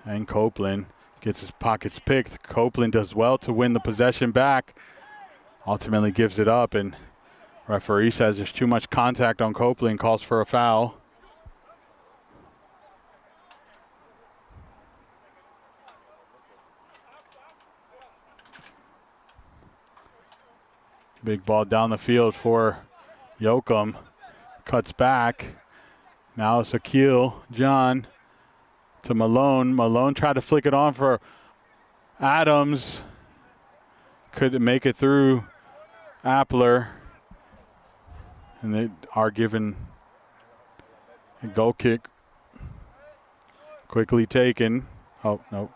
and Copeland. Gets his pockets picked. Copeland does well to win the possession back. Ultimately gives it up, and Referee says there's too much contact on Copley and calls for a foul. Big ball down the field for Yoakum. Cuts back. Now it's Akil John to Malone. Malone tried to flick it on for Adams. Couldn't make it through Appler. And they are given a goal kick. Quickly taken. Oh, no.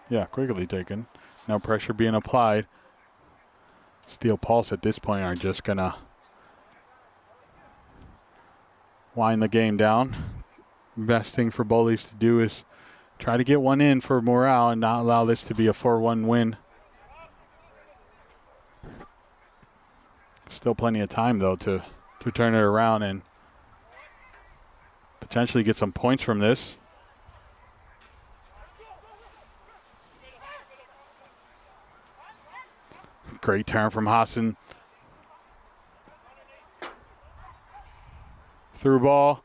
Yeah, quickly taken. No pressure being applied. Steel Pulse at this point are just going to wind the game down. Best thing for Bowleys to do is try to get one in for morale and not allow this to be a 4-1 win. Still plenty of time, though, to turn it around and potentially get some points from this. Great turn from Hassan. Through ball.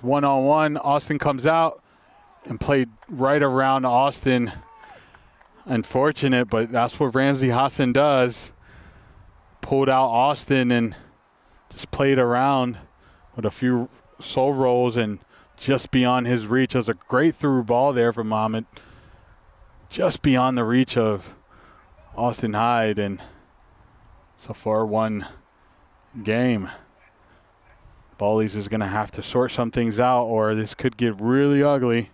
One-on-one. Austin comes out and played right around Austin. Unfortunate, but that's what Ramsey Hassan does. Pulled out Austin and just played around with a few soul rolls and just beyond his reach. It was a great through ball there from Mohamed. Just beyond the reach of Austin Hyde, and it's a 4-1 game. Bowleys is going to have to sort some things out or this could get really ugly.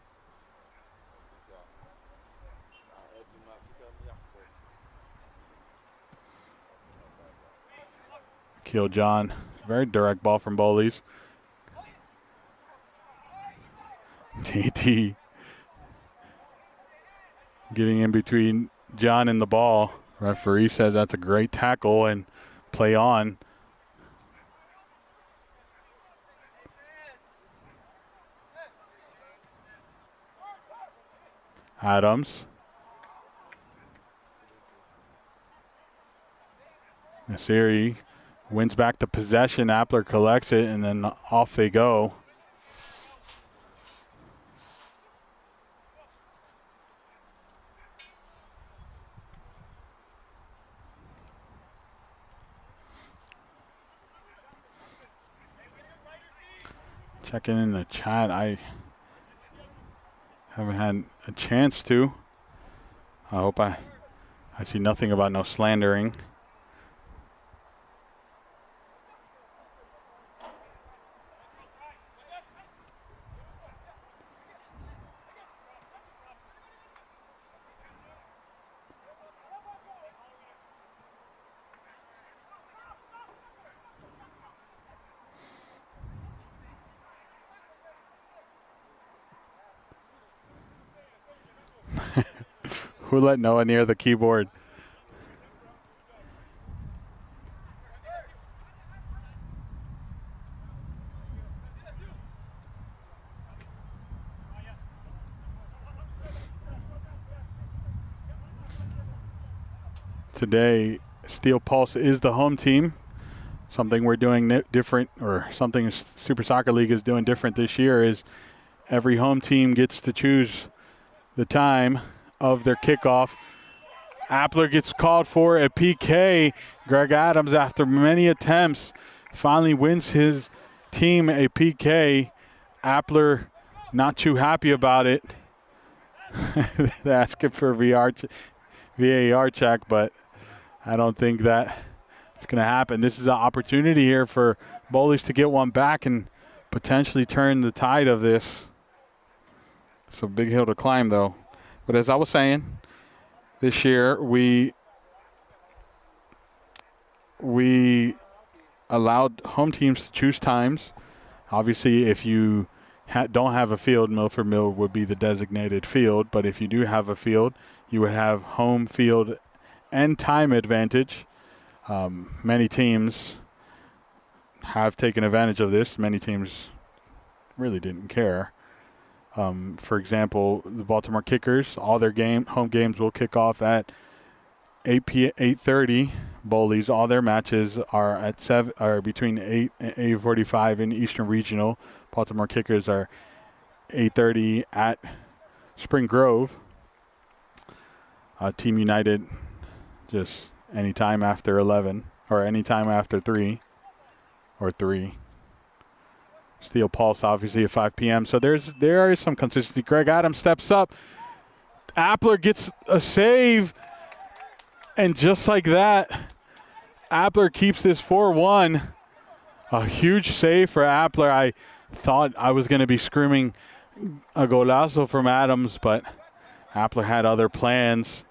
Kill John. Very direct ball from Bowleys. TT getting in between John and the ball. Referee says that's a great tackle and play on. Adams. Nasiri wins back the possession. Appler collects it and then off they go. Checking in the chat. I haven't had a chance to. I hope I see nothing about no slandering. Who let Noah near the keyboard? Today, Steel Pulse is the home team. Something we're doing different, or something Super Soccer League is doing different this year, is every home team gets to choose the time of their kickoff. Appler gets called for a PK. Greg Adams, after many attempts, finally wins his team a PK. Appler not too happy about it. They're asking for VAR check, but I don't think that it's going to happen. This is an opportunity here for Bowleys to get one back and potentially turn the tide of this. It's a big hill to climb, though. But as I was saying, this year we allowed home teams to choose times. Obviously, if you don't have a field, Milford Mill would be the designated field. But if you do have a field, you would have home field and time advantage. Many teams have taken advantage of this. Many teams really didn't care. For example, the Baltimore Kickers, all their home games will kick off at 8:30, Bowleys. All their matches are at between 8 and 8:45 in Eastern Regional. Baltimore Kickers are 8:30 at Spring Grove. Team United just anytime after 11 or anytime after 3 or 3. Steel Pulse obviously at 5 p.m. So there is some consistency. Greg Adams steps up. Appler gets a save. And just like that, Appler keeps this 4-1. A huge save for Appler. I thought I was going to be screaming a golazo from Adams, but Appler had other plans.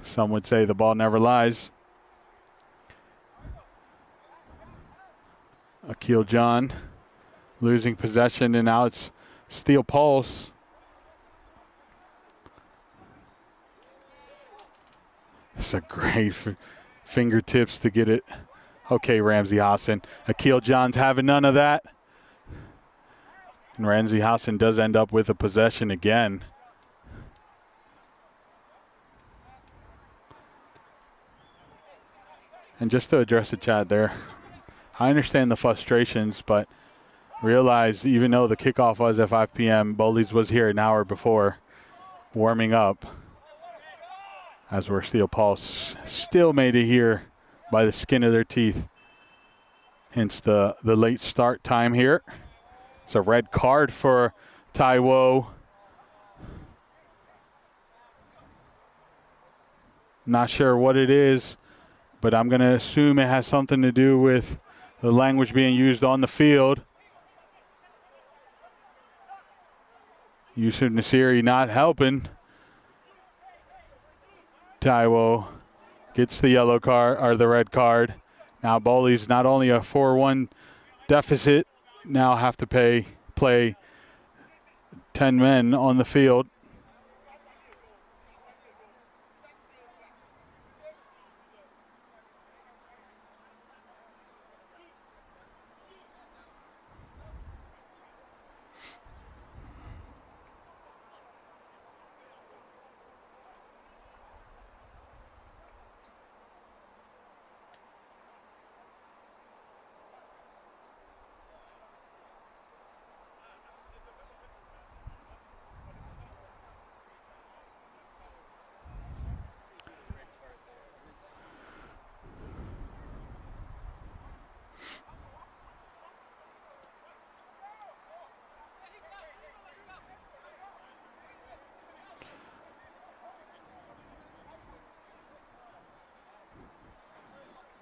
Some would say the ball never lies. Akil John losing possession, and now it's Steel Pulse. It's a great fingertips to get it. Okay, Ramsey Hassan. Akil John's having none of that. And Ramsey Hassan does end up with a possession again. And just to address the chat there, I understand the frustrations, but realize even though the kickoff was at 5 p.m., Bowleys was here an hour before warming up. As we're Steel Pulse still made it here by the skin of their teeth. Hence the late start time here. It's a red card for Taiwo. Not sure what it is, but I'm going to assume it has something to do with the language being used on the field. Yusuf Nasiri not helping. Taiwo gets the yellow card or the red card. Now Bowleys not only a 4-1 deficit, now have to play 10 men on the field.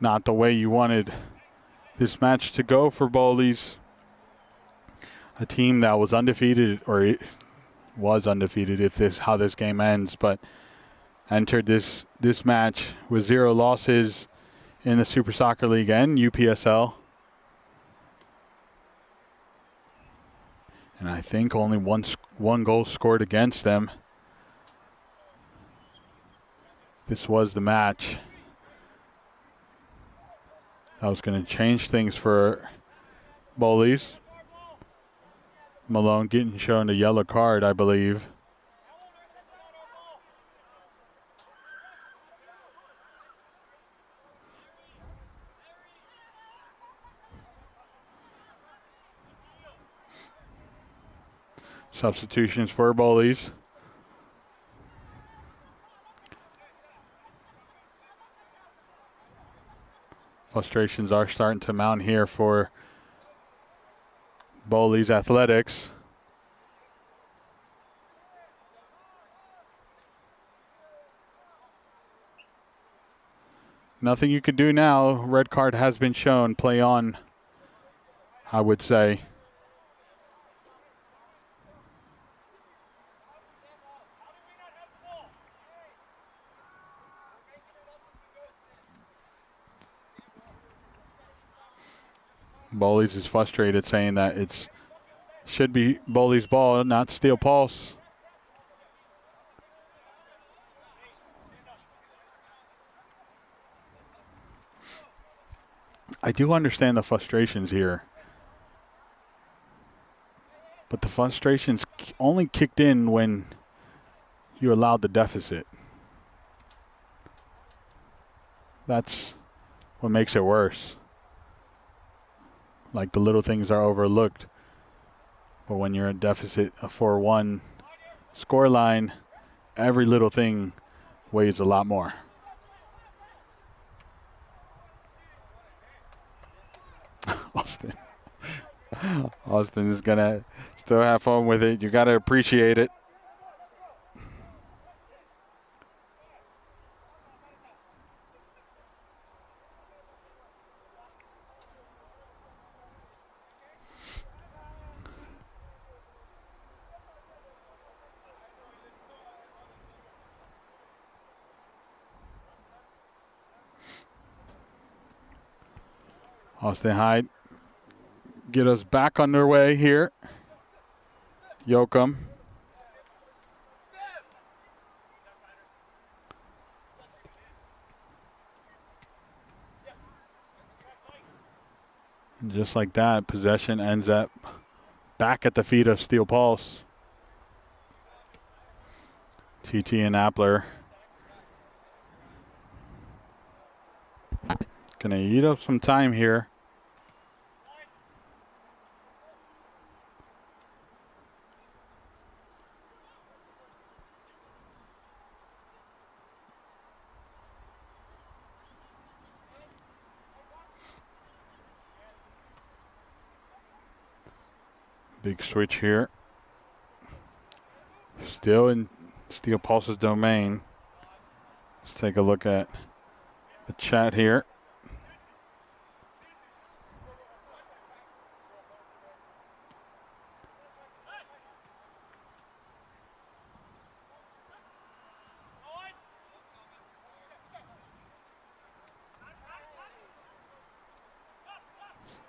Not the way you wanted this match to go for Bowleys. A team that was undefeated, or it was undefeated if this how this game ends, but entered this match with 0 losses in the Super Soccer League and UPSL. And I think only one goal scored against them. This was the match. That was going to change things for Bowleys. Malone getting shown a yellow card, I believe. Substitutions for Bowleys. Frustrations are starting to mount here for Bowleys Athletics. Nothing you could do now. Red card has been shown. Play on, I would say. Bowleys is frustrated, saying that it should be Bowleys' ball, not Steel Pulse. I do understand the frustrations here, but the frustrations only kicked in when you allowed the deficit. That's what makes it worse. Like, the little things are overlooked. But when you're in deficit, a 4-1 scoreline, every little thing weighs a lot more. Austin. Austin is going to still have fun with it. You got to appreciate it. Austin Hyde get us back underway here. Yoakum. And just like that, possession ends up back at the feet of Steel Pulse. TT and Appler gonna eat up some time here. Big switch here. Still in Steel Pulse's domain. Let's take a look at the chat here.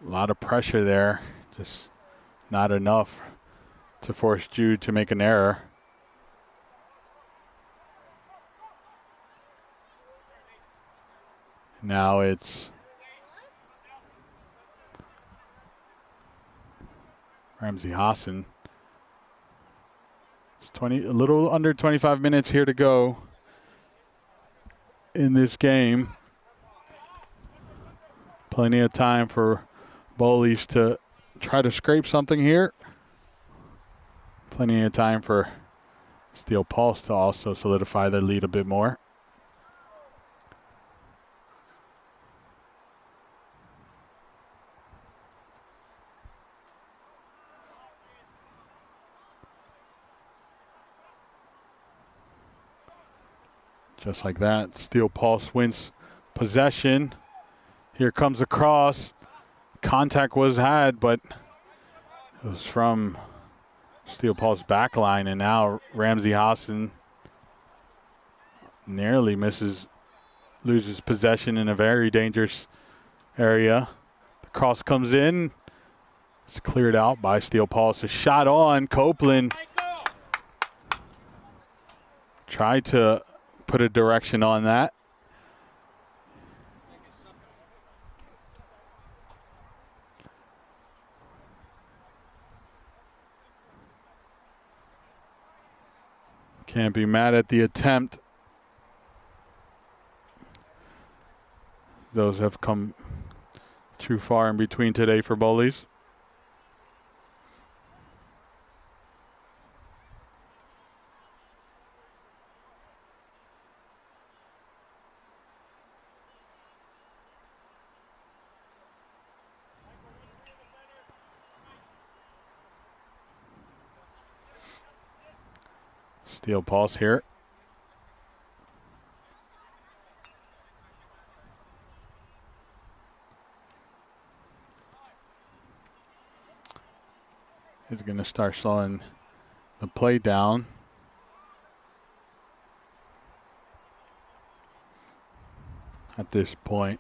A lot of pressure there. Just not enough to force Jude to make an error. Now it's Ramsey Hassan. It's a little under 25 minutes here to go in this game. Plenty of time for Bowleys to try to scrape something here. Plenty of time for Steel Pulse to also solidify their lead a bit more. Just like that, Steel Pulse wins possession. Here comes a cross. Contact was had, but it was from Steel Pulse backline, and now Ramsey Hassan narrowly loses possession in a very dangerous area. The cross comes in. It's cleared out by Steel Pulse. A shot on. Copeland tried to put a direction on that. Can't be mad at the attempt. Those have come too far in between today for Bowleys. Steel Pulse here. He's going to start slowing the play down. At this point.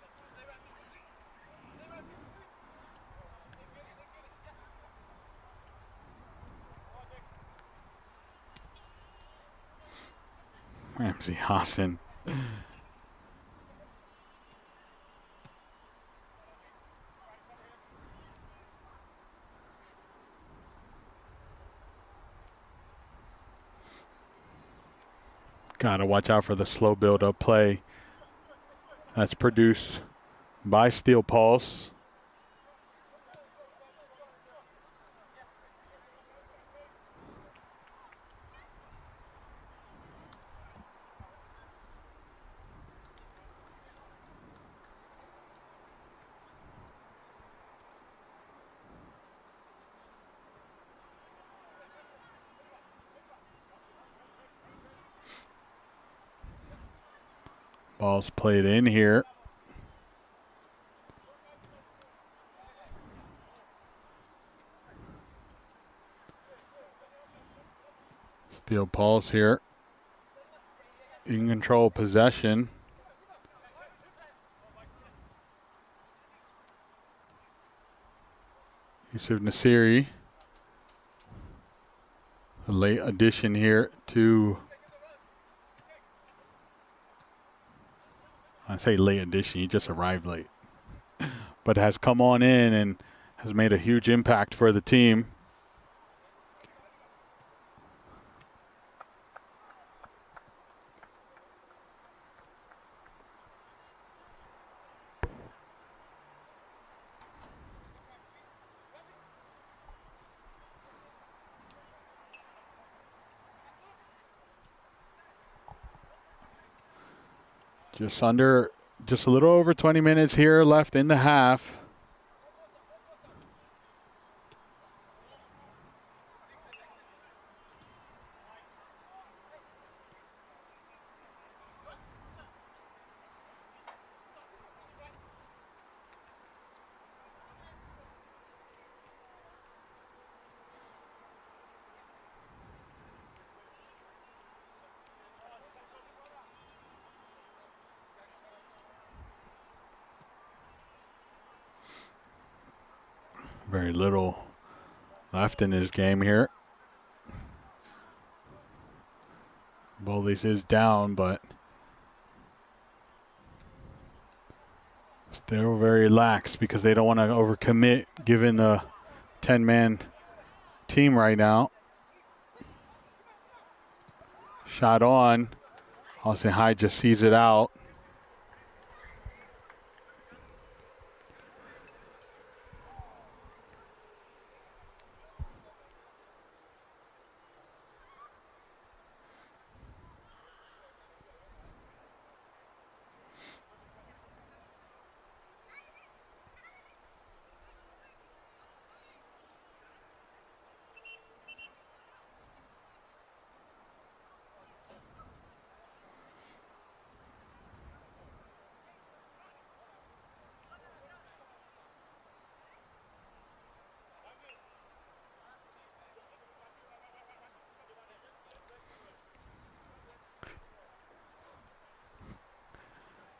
Ramsey Hassan. Gotta watch out for the slow build-up play That's produced by Steel Pulse. Ball's played in here. Steel Pulse here in control of possession. Yusuf Nasiri, a late addition here to, I say late addition, he just arrived late, but has come on in and has made a huge impact for the team. Just a little over 20 minutes here left in the half. Very little left in his game here. Bowleys is down, but still very lax because they don't want to overcommit given the 10-man team right now. Shot on. Austin Hyde just sees it out.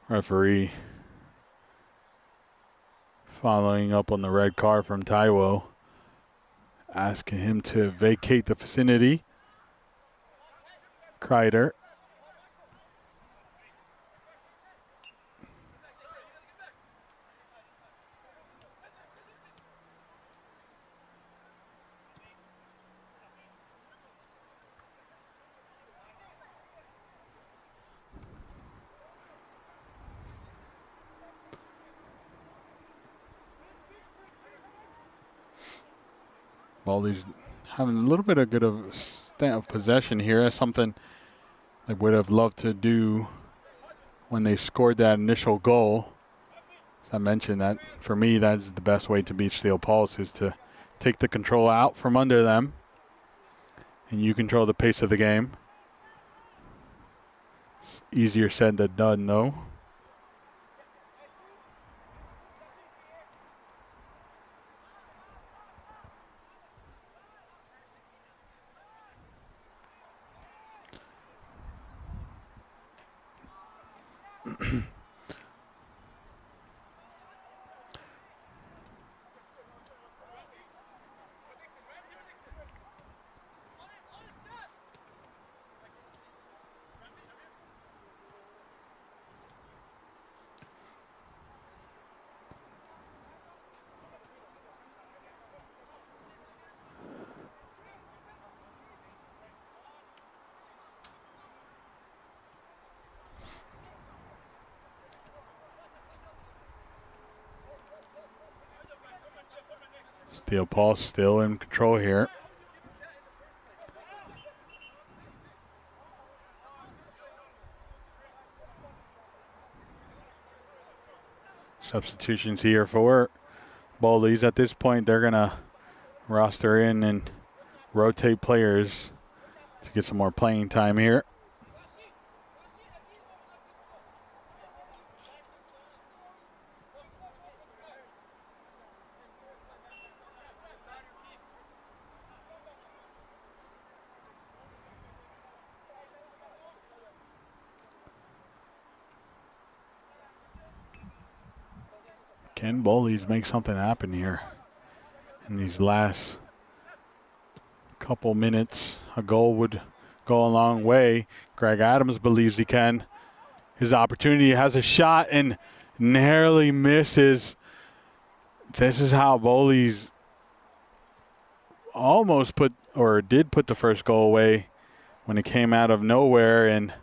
Referee following up on the red card from Taiwo, asking him to vacate the vicinity. Kreider. Bowleys having a little bit of good of stand of possession here. That's something they would have loved to do when they scored that initial goal. As I mentioned, that for me, that's the best way to beat Steel Pulse, is to take the control out from under them, and you control the pace of the game. It's easier said than done, though. Steel Pulse still in control here. Substitutions here for Bowleys. At this point, they're going to roster in and rotate players to get some more playing time here. Can Bowleys make something happen here in these last couple minutes? A goal would go a long way. Greg Adams believes he can. His opportunity, has a shot and narrowly misses. This is how Bowleys almost did put the first goal away when it came out of nowhere, and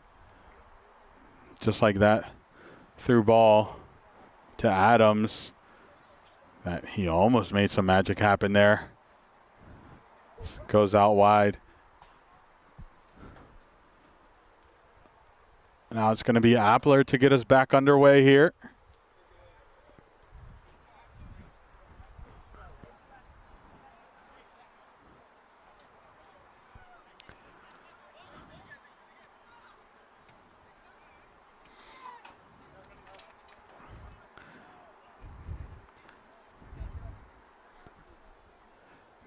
just like that, through ball to Adams. That he almost made some magic happen there. Goes out wide. Now it's going to be Appler to get us back underway here.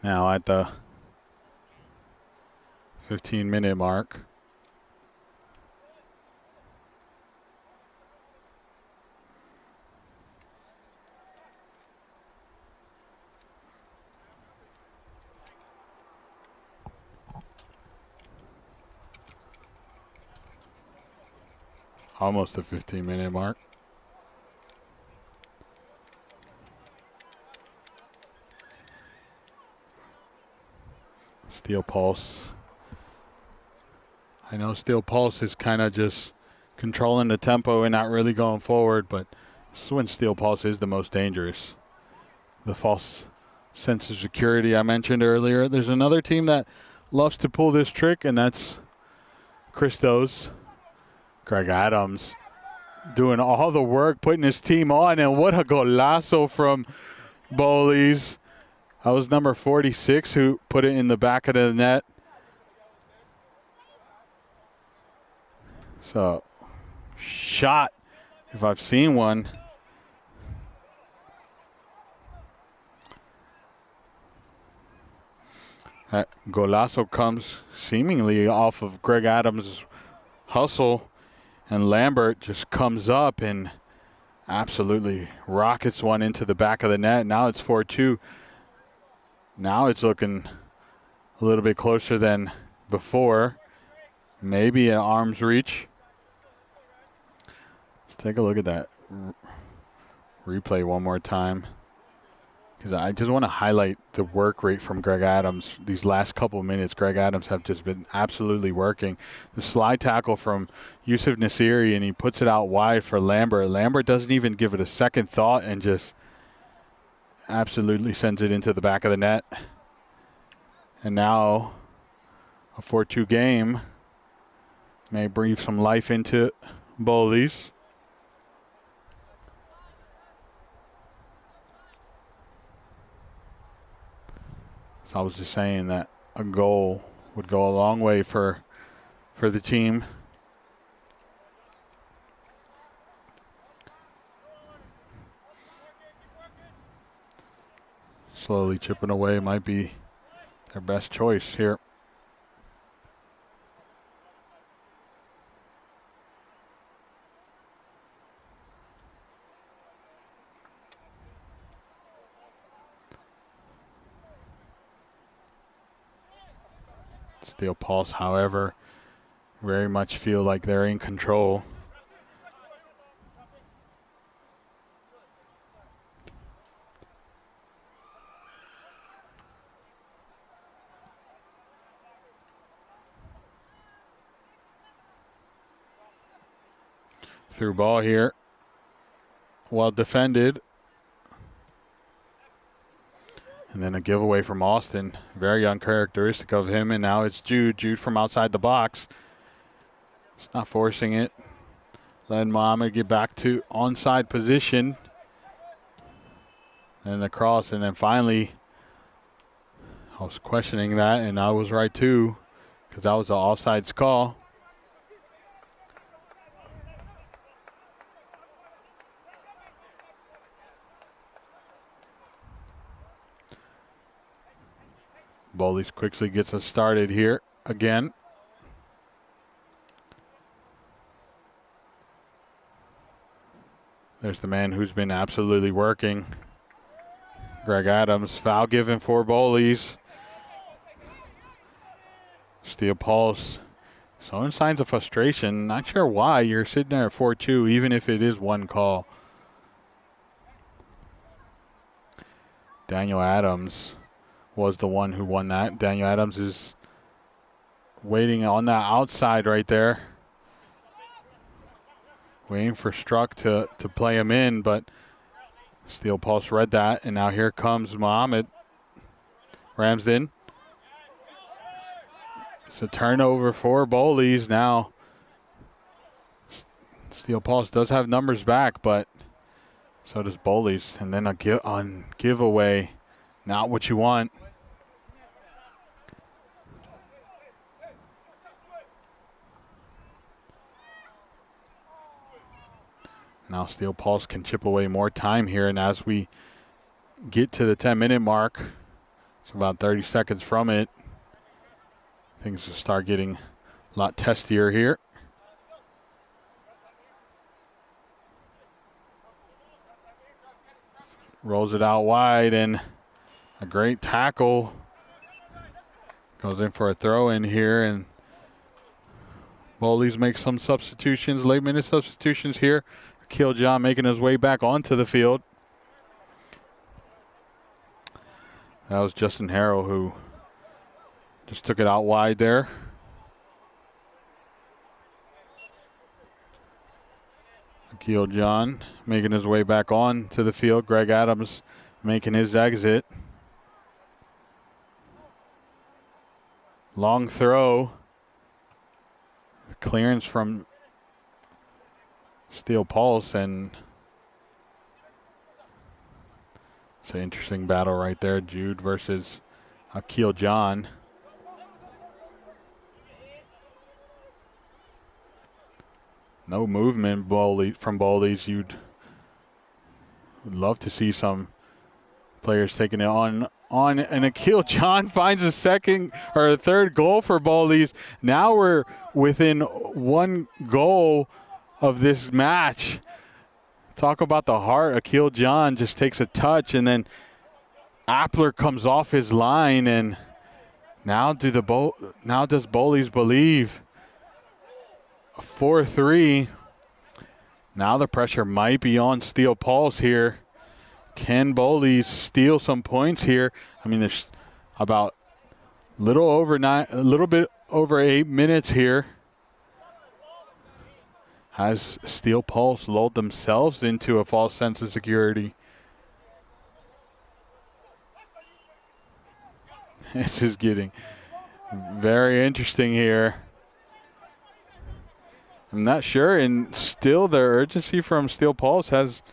Now at the 15-minute mark. Almost the 15-minute mark. Steel Pulse. I know Steel Pulse is kind of just controlling the tempo and not really going forward, but this is when Steel Pulse is the most dangerous. The false sense of security I mentioned earlier. There's another team that loves to pull this trick, and that's Christos. Greg Adams doing all the work, putting his team on, and what a golazo from Bowleys. That was number 46 who put it in the back of the net. So, shot, if I've seen one. That golazo comes seemingly off of Greg Adams' hustle, and Lambert just comes up and absolutely rockets one into the back of the net. Now it's 4-2. Now it's looking a little bit closer than before. Maybe an arm's reach. Let's take a look at that replay one more time, because I just want to highlight the work rate from Greg Adams. These last couple of minutes, Greg Adams have just been absolutely working. The slide tackle from Yusuf Nasiri, and he puts it out wide for Lambert. Lambert doesn't even give it a second thought and just absolutely sends it into the back of the net. And now a 4-2 game may breathe some life into Bowleys. So I was just saying that a goal would go a long way for the team. Slowly chipping away might be their best choice here. Steel Pulse, however, very much feel like they're in control. Through ball here. Well defended. And then a giveaway from Austin. Very uncharacteristic of him. And now it's Jude. Jude from outside the box. He's not forcing it. Letting Muhammad get back to onside position. And the cross. And then finally, I was questioning that, and I was right too, because that was an offsides call. Bowleys quickly gets us started here again. There's the man who's been absolutely working. Greg Adams, foul given for Bowleys. Steel Pulse showing signs of frustration. Not sure why. You're sitting there at 4-2, even if it is one call. Daniel Adams was the one who won that. Daniel Adams is waiting on that outside right there. Waiting for Struck to play him in, but Steel Pulse read that, and now here comes Muhammad. Ramsden. It's a turnover for Bowleys now. Steel Pulse does have numbers back, but so does Bowleys. And then a giveaway. Not what you want. Now Steel Pulse can chip away more time here, and as we get to the 10-minute mark, it's about 30 seconds from it, things will start getting a lot testier here. Rolls it out wide, and a great tackle. Goes in for a throw in here, and Bowleys makes some substitutions, late-minute substitutions here. John making his way back onto the field. That was Justin Harrell who just took it out wide there. John making his way back on to the field. Greg Adams making his exit. Long throw. The clearance from Steel Pulse, and it's an interesting battle right there. Jude versus Akil John. No movement from Bowleys. You'd love to see some players taking it on, and Akil John finds a second or a third goal for Bowleys. Now we're within one goal of this match. Talk about the heart. Akil John just takes a touch, and then Appler comes off his line, and now does Bowleys believe? 4-3. Now the pressure might be on Steel Pulse here. Can Bowleys steal some points here? I mean, there's about a little bit over 8 minutes here. Has Steel Pulse lulled themselves into a false sense of security? This is getting very interesting here. I'm not sure, and still the urgency from Steel Pulse has.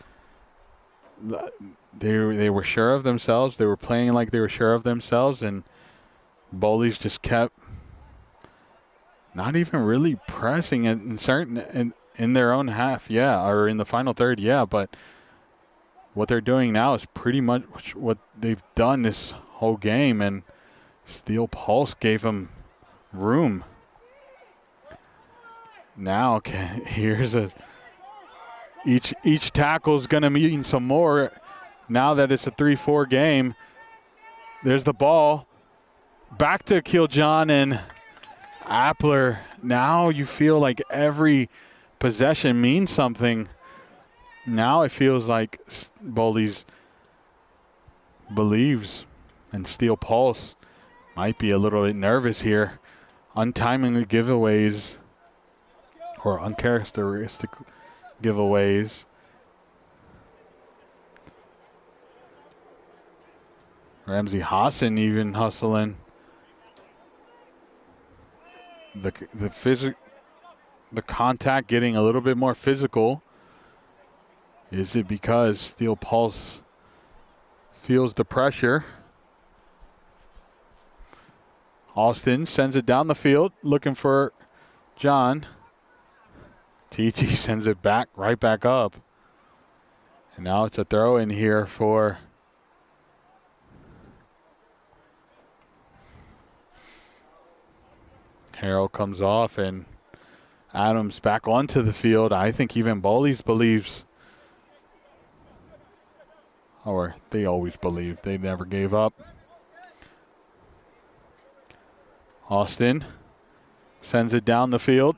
They were sure of themselves. They were playing like they were sure of themselves, and Bowleys just kept not even really pressing it in their own half, or in the final third, but what they're doing now is pretty much what they've done this whole game, and Steel Pulse gave them room. Now, here's each tackle's going to mean some more. Now that it's a 3-4 game, there's the ball. Back to Akil John and Appler. Now you feel like every possession means something. Now it feels like Bowleys believes, and Steel Pulse might be a little bit nervous here. Untimely giveaways, or uncharacteristic giveaways. Ramsey Hassan even hustling. The contact getting a little bit more physical. Is it because Steel Pulse feels the pressure? Austin sends it down the field, looking for John. TT sends it back, right back up. And now it's a throw in here for Harrell. Comes off, and Adams back onto the field. I think even Bowleys believes, or they always believe, they never gave up. Austin sends it down the field.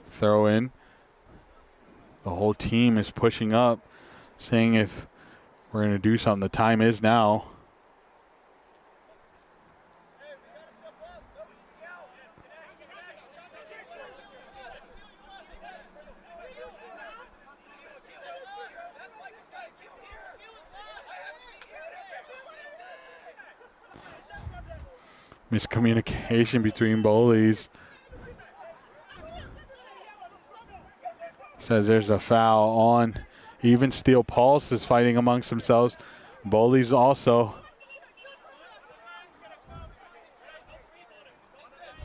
Throw in. The whole team is pushing up, saying if we're going to do something, the time is now. Miscommunication between Bowleys. Says there's a foul on. Even Steel Pulse is fighting amongst themselves. Bowleys also.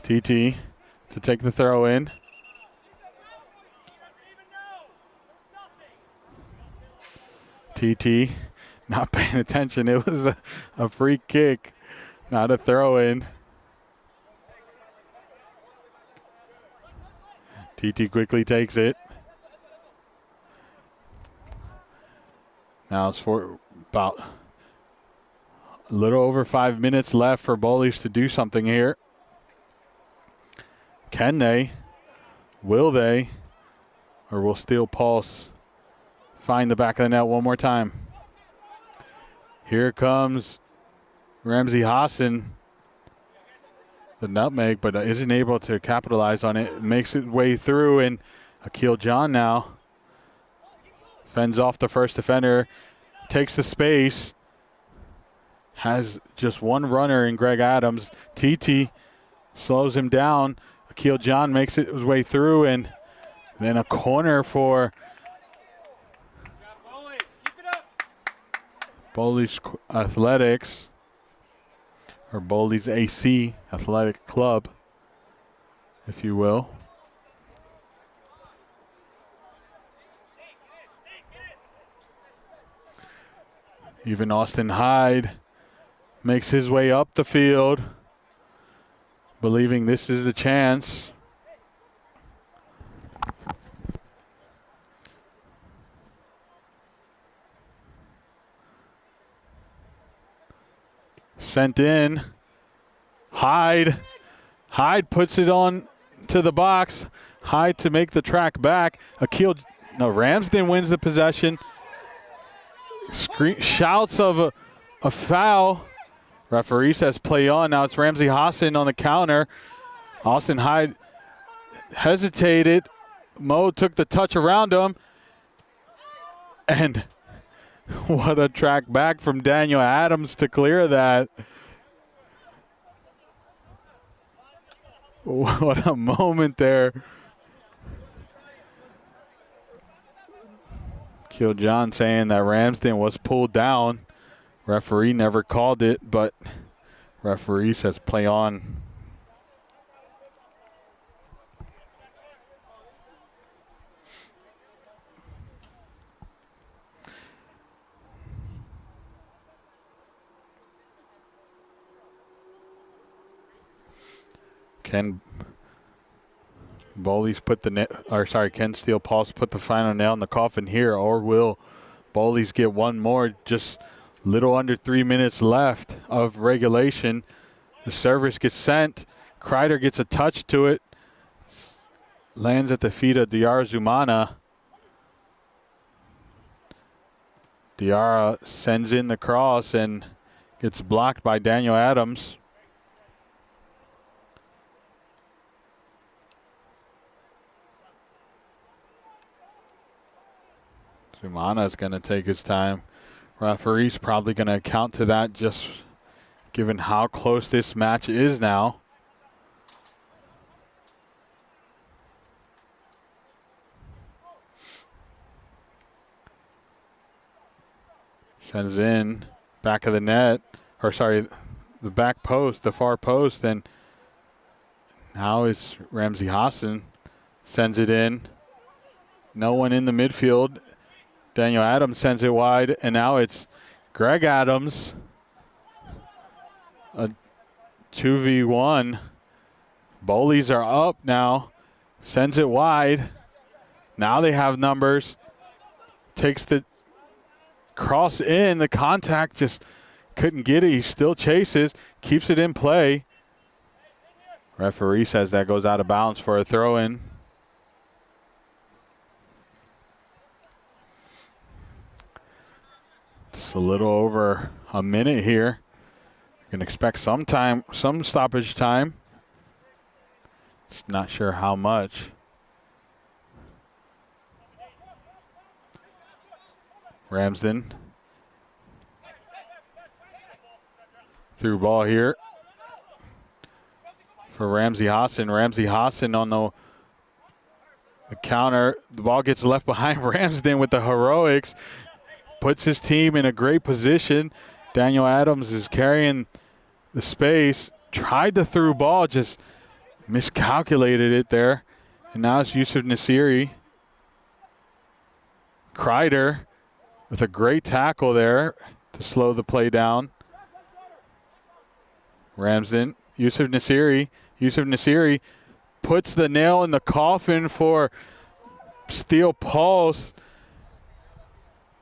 TT to take the throw in. TT not paying attention. It was a free kick, not a throw in. TT quickly takes it. Now it's for about a little over 5 minutes left for Bowleys to do something here. Can they? Will they? Or will Steel Pulse find the back of the net one more time? Here comes Ramsey Hassan. The nutmeg, but isn't able to capitalize on it. Makes its way through, and Akil John now fends off the first defender, takes the space, has just one runner in Greg Adams. TT slows him down. Akil John makes his way through, and then a corner for Bowleys Athletics, or Bowleys AC Athletic Club, if you will. Even Austin Hyde makes his way up the field, believing this is the chance. Sent in. Hyde puts it on to the box. Hyde to make the track back. Ramsden wins the possession. Shouts of a foul. Referee says play on. Now it's Ramsey Hassan on the counter. Austin Hyde hesitated. Mo took the touch around him. And what a track back from Daniel Adams to clear that. What a moment there. Kill John saying that Ramsden was pulled down. Referee never called it, but referee says play on. Can Bowleys put can Steel Pulse put the final nail in the coffin here, or will Bowleys get one more? Just little under 3 minutes left of regulation. The service gets sent. Kreider gets a touch to it. Lands at the feet of Diarra Zumana. Diarra sends in the cross and gets blocked by Daniel Adams. Sumana's going to take his time. Referee's probably going to account to that, just given how close this match is now. Sends in, back of the net, or sorry, the back post, the far post, and now it's Ramsey Hassan. Sends it in. No one in the midfield. Daniel Adams sends it wide, and now it's Greg Adams. A 2v1. Bowleys are up now. Sends it wide. Now they have numbers. Takes the cross in. The contact just couldn't get it. He still chases. Keeps it in play. Referee says that goes out of bounds for a throw-in. It's a little over a minute here. You can expect some time, some stoppage time. Just not sure how much. Ramsden. Through ball here for Ramsey Hassan. Ramsey Hassan on the counter. The ball gets left behind Ramsden with the heroics. Puts his team in a great position. Daniel Adams is carrying the space. Tried the through ball, just miscalculated it there. And now it's Yusuf Nasiri. Kreider with a great tackle there to slow the play down. Ramsden, Yusuf Nasiri. Yusuf Nasiri puts the nail in the coffin for Steel Pulse.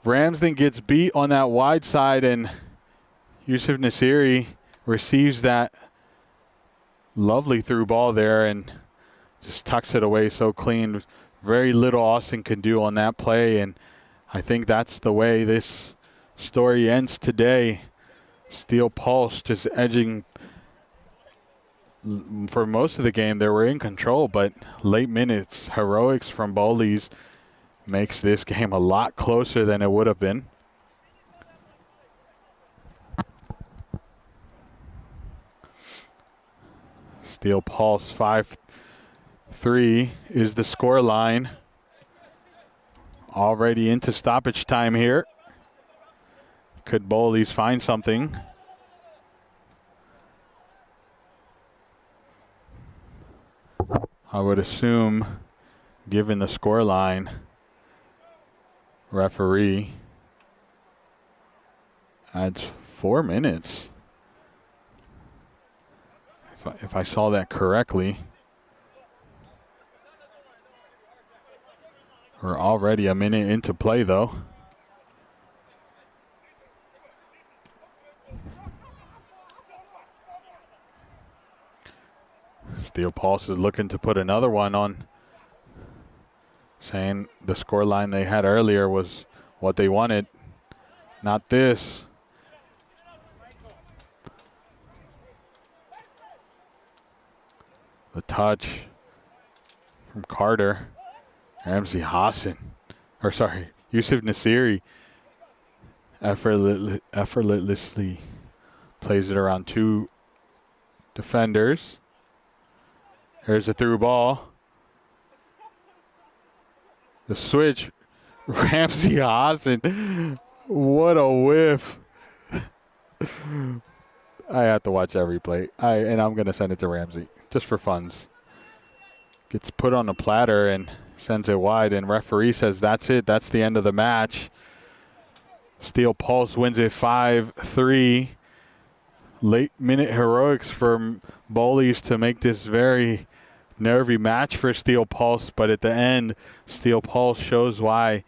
Ramsden gets beat on that wide side, and Yusuf Nasiri receives that lovely through ball there and just tucks it away so clean. Very little Austin can do on that play, and I think that's the way this story ends today. Steel Pulse just edging. For most of the game, they were in control, but late minutes, heroics from Bowleys makes this game a lot closer than it would have been. Steel Pulse 5-3 is the score line. Already into stoppage time here. Could Bowleys find something? I would assume, given the score line, referee adds 4 minutes. If I saw that correctly. We're already a minute into play, though. Steel Pulse is looking to put another one on, saying the score line they had earlier was what they wanted, not this. The touch from Carter. Ramsey Hassan, or sorry, Yusuf Nasiri effortlessly plays it around 2 defenders. Here's a through ball. The switch, Ramsey Hassan. What a whiff. I have to watch every play. And I'm going to send it to Ramsey, just for funs. Gets put on a platter and sends it wide, and referee says that's it. That's the end of the match. Steel Pulse wins it 5-3. Late minute heroics from Bowleys to make this very nervy match for Steel Pulse, but at the end, Steel Pulse shows why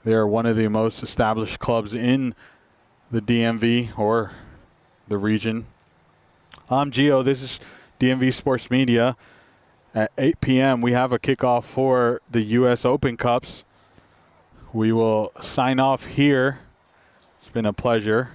they're one of the most established clubs in the DMV or the region. I'm Gio. This is DMV Sports Media. At 8 p.m., we have a kickoff for the U.S. Open Cups. We will sign off here. It's been a pleasure.